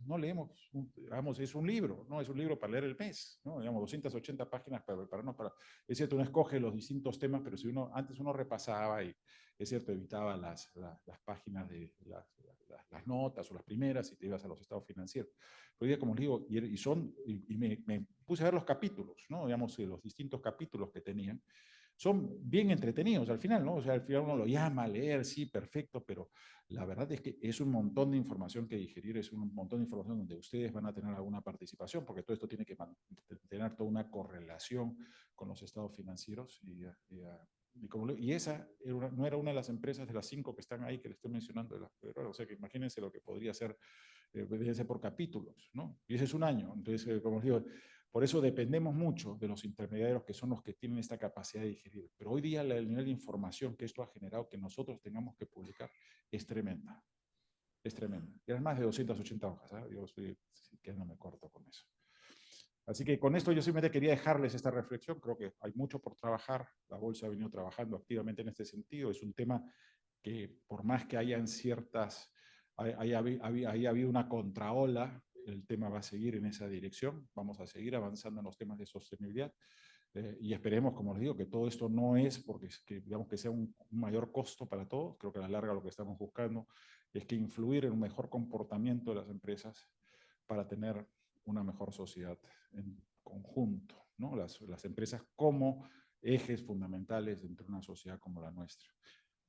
no leemos, digamos, es un libro, ¿no? Es un libro para leer el mes, ¿no? Digamos, 280 páginas para prepararnos para... Es cierto, uno escoge los distintos temas, pero si antes uno repasaba y, es cierto, evitaba las páginas de las notas o las primeras y te ibas a los estados financieros. Pero ya, como les digo, y me puse a ver los capítulos, ¿no? Digamos, los distintos capítulos que tenían. Son bien entretenidos al final, ¿no? O sea, al final uno lo llama a leer, sí, perfecto, pero la verdad es que es un montón de información que digerir, es un montón de información donde ustedes van a tener alguna participación, porque todo esto tiene que tener toda una correlación con los estados financieros y esa no era una de las empresas de las 5 que están ahí que les estoy mencionando. O sea, que imagínense lo que podría ser, podría ser por capítulos, ¿no? Y ese es un año. Entonces, como les digo, por eso dependemos mucho de los intermediarios que son los que tienen esta capacidad de digerir. Pero hoy día el nivel de información que esto ha generado que nosotros tengamos que publicar es tremenda. Es tremenda. Y eran más de 280 hojas. ¿Eh? Yo estoy quedándome corto con eso. Así que con esto yo simplemente quería dejarles esta reflexión. Creo que hay mucho por trabajar. La bolsa ha venido trabajando activamente en este sentido. Es un tema que por más que hayan ciertas, haya habido una contraola, el tema va a seguir en esa dirección. Vamos a seguir avanzando en los temas de sostenibilidad. Y esperemos, como les digo, que todo esto no es porque digamos que sea un mayor costo para todos. Creo que a la larga lo que estamos buscando es que influir en un mejor comportamiento de las empresas para tener una mejor sociedad en conjunto, ¿no? Las empresas como ejes fundamentales dentro de una sociedad como la nuestra,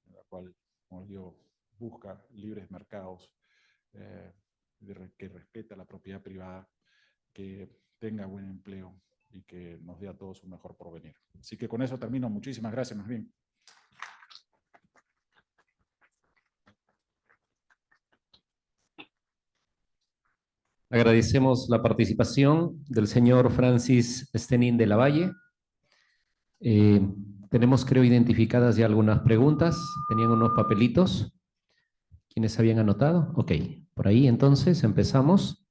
en la cual, como digo, busca libres mercados, que respeta la propiedad privada, que tenga buen empleo y que nos dé a todos un mejor porvenir. Así que con eso termino. Muchísimas gracias, más bien. Agradecemos la participación del señor Francis Stenin de la Valle. Tenemos, creo, identificadas ya algunas preguntas. Tenían unos papelitos. ¿Quiénes habían anotado? Ok, por ahí entonces empezamos.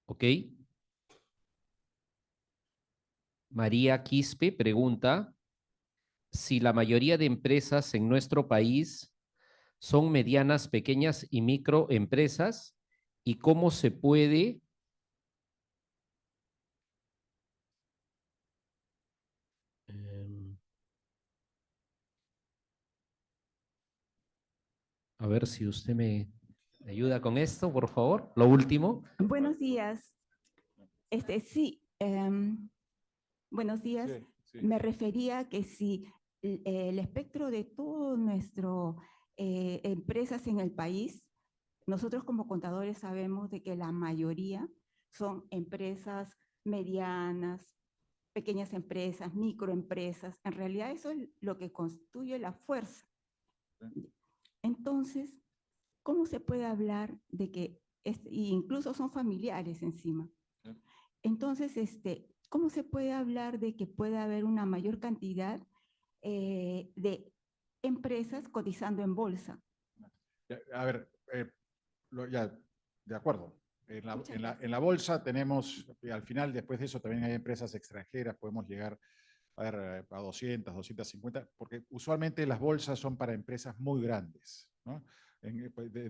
Ok. María Quispe pregunta si la mayoría de empresas en nuestro país ¿Son medianas, pequeñas y microempresas? ¿Y cómo se puede a ver si usted me ayuda con esto, por favor? Lo último. Buenos días. Sí, buenos días. Sí, sí. Me refería a que si el espectro de todo nuestro empresas en el país, nosotros como contadores sabemos de que la mayoría son empresas medianas, pequeñas empresas, microempresas. En realidad eso es lo que constituye la fuerza. Entonces, ¿cómo se puede hablar de que, incluso son familiares encima? Entonces, ¿cómo se puede hablar de que puede haber una mayor cantidad de empresas cotizando en bolsa? A ver, ya, de acuerdo. Muchas En gracias. la bolsa tenemos, al final, después de eso, también hay empresas extranjeras, podemos llegar a ver, a 200, 250, porque usualmente las bolsas son para empresas muy grandes, ¿no?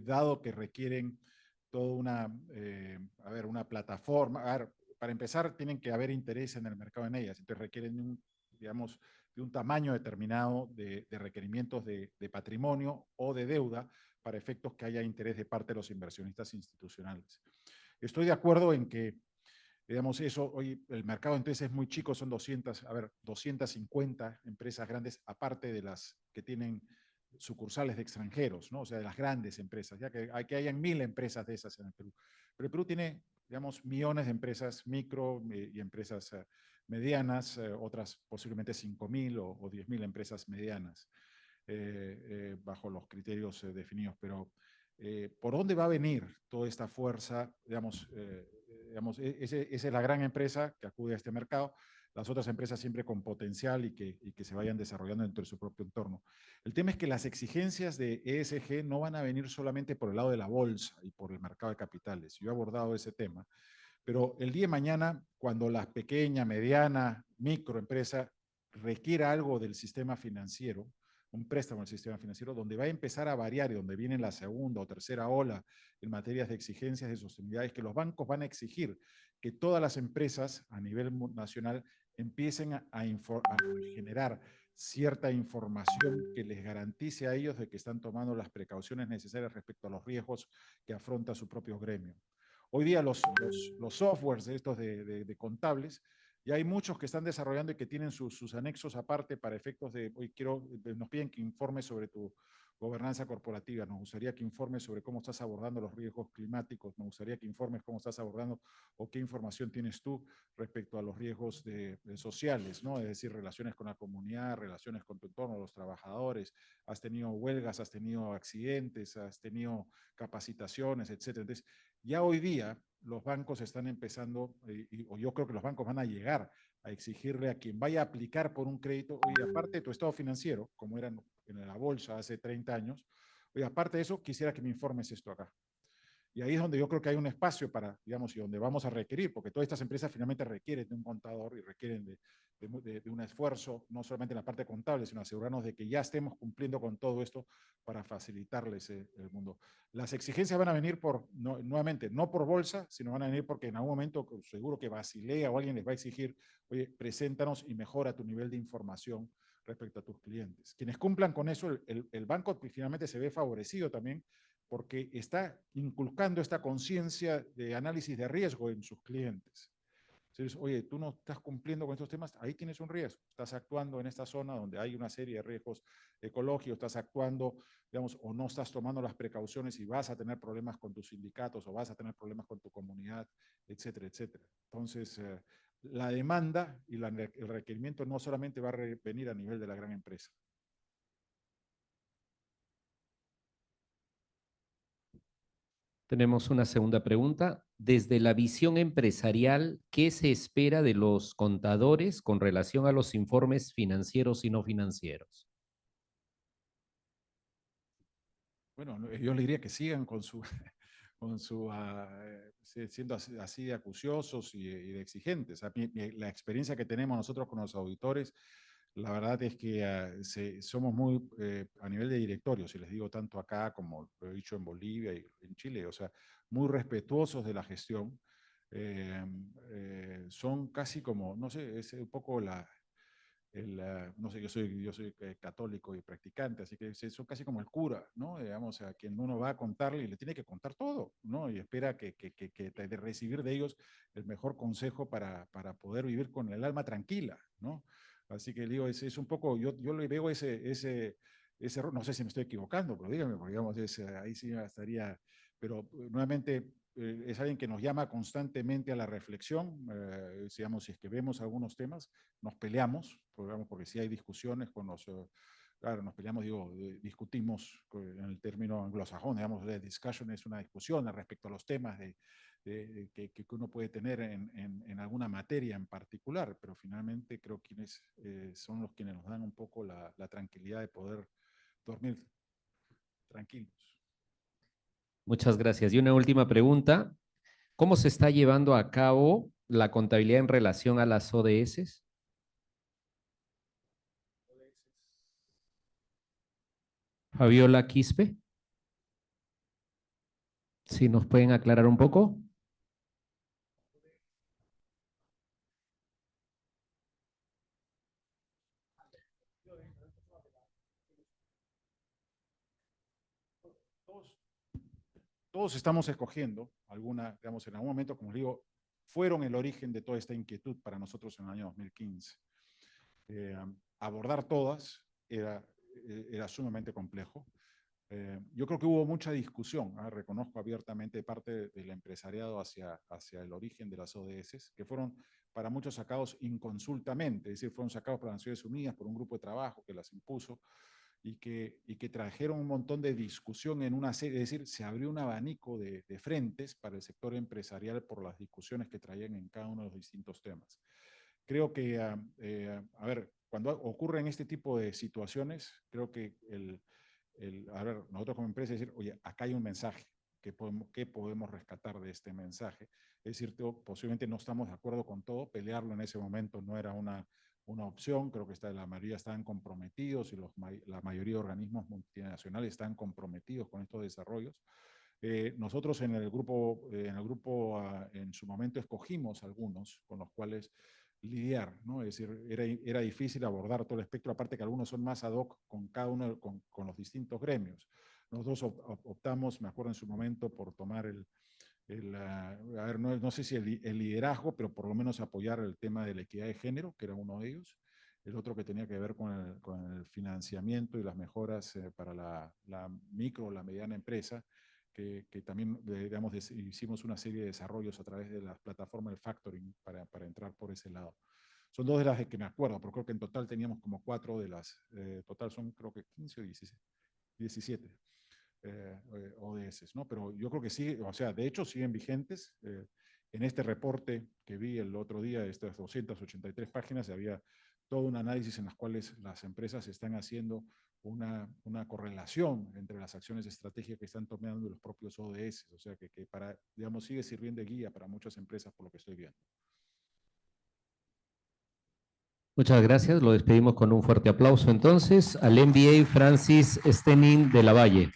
Dado que requieren toda una plataforma. A ver, para empezar, tienen que haber interés en el mercado en ellas, entonces requieren, digamos, de un tamaño determinado de requerimientos de patrimonio o de deuda para efectos que haya interés de parte de los inversionistas institucionales. Estoy de acuerdo en que, digamos, eso hoy el mercado entonces es muy chico, son 250 empresas grandes, aparte de las que tienen sucursales de extranjeros, ¿no? O sea, de las grandes empresas, ya que hayan 1000 empresas de esas en el Perú. Pero el Perú tiene, digamos, millones de empresas micro y empresas medianas, otras posiblemente 5.000 o 10.000 empresas medianas, bajo los criterios definidos. Pero ¿por dónde va a venir toda esta fuerza? Digamos, esa es la gran empresa que acude a este mercado, las otras empresas siempre con potencial y que se vayan desarrollando dentro de su propio entorno. El tema es que las exigencias de ESG no van a venir solamente por el lado de la bolsa y por el mercado de capitales. Yo he abordado ese tema, pero el día de mañana, cuando la pequeña, mediana, microempresa requiera algo del sistema financiero, un préstamo del sistema financiero, donde va a empezar a variar y donde viene la segunda o tercera ola en materias de exigencias de sostenibilidad, es que los bancos van a exigir que todas las empresas a nivel nacional empiecen a generar cierta información que les garantice a ellos de que están tomando las precauciones necesarias respecto a los riesgos que afronta su propio gremio. Hoy día los softwares estos de contables, ya hay muchos que están desarrollando y que tienen sus anexos aparte para efectos de, hoy nos piden que informes sobre tu gobernanza corporativa, nos gustaría que informes sobre cómo estás abordando los riesgos climáticos, nos gustaría que informes cómo estás abordando o qué información tienes tú respecto a los riesgos sociales, ¿no? Es decir, relaciones con la comunidad, relaciones con tu entorno, los trabajadores, has tenido huelgas, has tenido accidentes, has tenido capacitaciones, etcétera. Entonces, ya hoy día los bancos están empezando, o yo creo que los bancos van a llegar a exigirle a quien vaya a aplicar por un crédito, oye, aparte de tu estado financiero, como era en la bolsa hace 30 años, oye, aparte de eso, quisiera que me informes esto acá. Y ahí es donde yo creo que hay un espacio para, digamos, y donde vamos a requerir, porque todas estas empresas finalmente requieren de un contador y requieren de un esfuerzo, no solamente en la parte contable, sino asegurarnos de que ya estemos cumpliendo con todo esto para facilitarles el mundo. Las exigencias van a venir nuevamente, no por bolsa, sino van a venir porque en algún momento seguro que Basilea o alguien les va a exigir, oye, preséntanos y mejora tu nivel de información respecto a tus clientes. Quienes cumplan con eso, el banco finalmente se ve favorecido también porque está inculcando esta conciencia de análisis de riesgo en sus clientes. Entonces, oye, tú no estás cumpliendo con estos temas, ahí tienes un riesgo. Estás actuando en esta zona donde hay una serie de riesgos ecológicos, estás actuando, digamos, o no estás tomando las precauciones y vas a tener problemas con tus sindicatos o vas a tener problemas con tu comunidad, etcétera, etcétera. Entonces, la demanda y el requerimiento no solamente va a venir a nivel de la gran empresa. Tenemos una segunda pregunta. Desde la visión empresarial, ¿qué se espera de los contadores con relación a los informes financieros y no financieros? Bueno, yo le diría que sigan con su, siendo así de acuciosos y de exigentes. La experiencia que tenemos nosotros con los auditores, la verdad es que somos muy, a nivel de directorio, si les digo tanto acá como lo he dicho en Bolivia y en Chile, o sea, muy respetuosos de la gestión. Son casi como, no sé, es un poco no sé, yo soy católico y practicante, así que son casi como el cura, ¿no? Digamos, a quien uno va a contarle y le tiene que contar todo, ¿no? Y espera de recibir de ellos el mejor consejo para poder vivir con el alma tranquila, ¿no? Así que digo, es un poco, yo le veo ese error, no sé si me estoy equivocando, pero dígame, porque digamos, ahí sí estaría, pero nuevamente es alguien que nos llama constantemente a la reflexión, digamos, si es que vemos algunos temas, nos peleamos, digamos, porque si hay discusiones con los, claro, nos peleamos, digo, discutimos en el término anglosajón, digamos, de discussion es una discusión respecto a los temas que uno puede tener en alguna materia en particular, pero finalmente creo que son los quienes nos dan un poco la tranquilidad de poder dormir tranquilos. Muchas gracias. Y una última pregunta. ¿Cómo se está llevando a cabo la contabilidad en relación a las ODS? Fabiola Quispe, si nos pueden aclarar un poco. Todos estamos escogiendo alguna, digamos, en algún momento, como digo, fueron el origen de toda esta inquietud para nosotros en el año 2015. Abordar todas era sumamente complejo. Yo creo que hubo mucha discusión, reconozco abiertamente, de parte del empresariado hacia el origen de las ODS, que fueron para muchos sacados inconsultamente, es decir, fueron sacados por las Naciones Unidas, por un grupo de trabajo que las impuso, y que trajeron un montón de discusión en una serie, es decir, se abrió un abanico de frentes para el sector empresarial por las discusiones que traían en cada uno de los distintos temas. Creo que, a ver, cuando ocurren este tipo de situaciones, creo que a ver, nosotros como empresa decir, oye, acá hay un mensaje, ¿qué podemos rescatar de este mensaje? Es decir, posiblemente no estamos de acuerdo con todo, pelearlo en ese momento no era una opción, creo que la mayoría estaban comprometidos y la mayoría de organismos multinacionales están comprometidos con estos desarrollos. Nosotros en el grupo, en su momento escogimos algunos con los cuales lidiar, ¿no? Es decir, era difícil abordar todo el espectro, aparte que algunos son más ad hoc con cada uno, con los distintos gremios. Nosotros optamos, me acuerdo en su momento, por tomar a ver, no sé si el liderazgo, pero por lo menos apoyar el tema de la equidad de género, que era uno de ellos. El otro que tenía que ver con el financiamiento y las mejoras para la micro o la mediana empresa, que también, digamos, hicimos una serie de desarrollos a través de la plataforma del factoring para entrar por ese lado. Son dos de las que me acuerdo, pero creo que en total teníamos como 4 de las, total son creo que 15 o 17 ODS, ¿no? Pero yo creo que sí, o sea, de hecho siguen vigentes. En este reporte que vi el otro día, de estas 283 páginas, había todo un análisis en las cuales las empresas están haciendo una correlación entre las acciones estratégicas que están tomando los propios ODS, o sea, que para, digamos, sigue sirviendo de guía para muchas empresas por lo que estoy viendo. Muchas gracias. Lo despedimos con un fuerte aplauso entonces al MBA Francis Stenning de la Valle.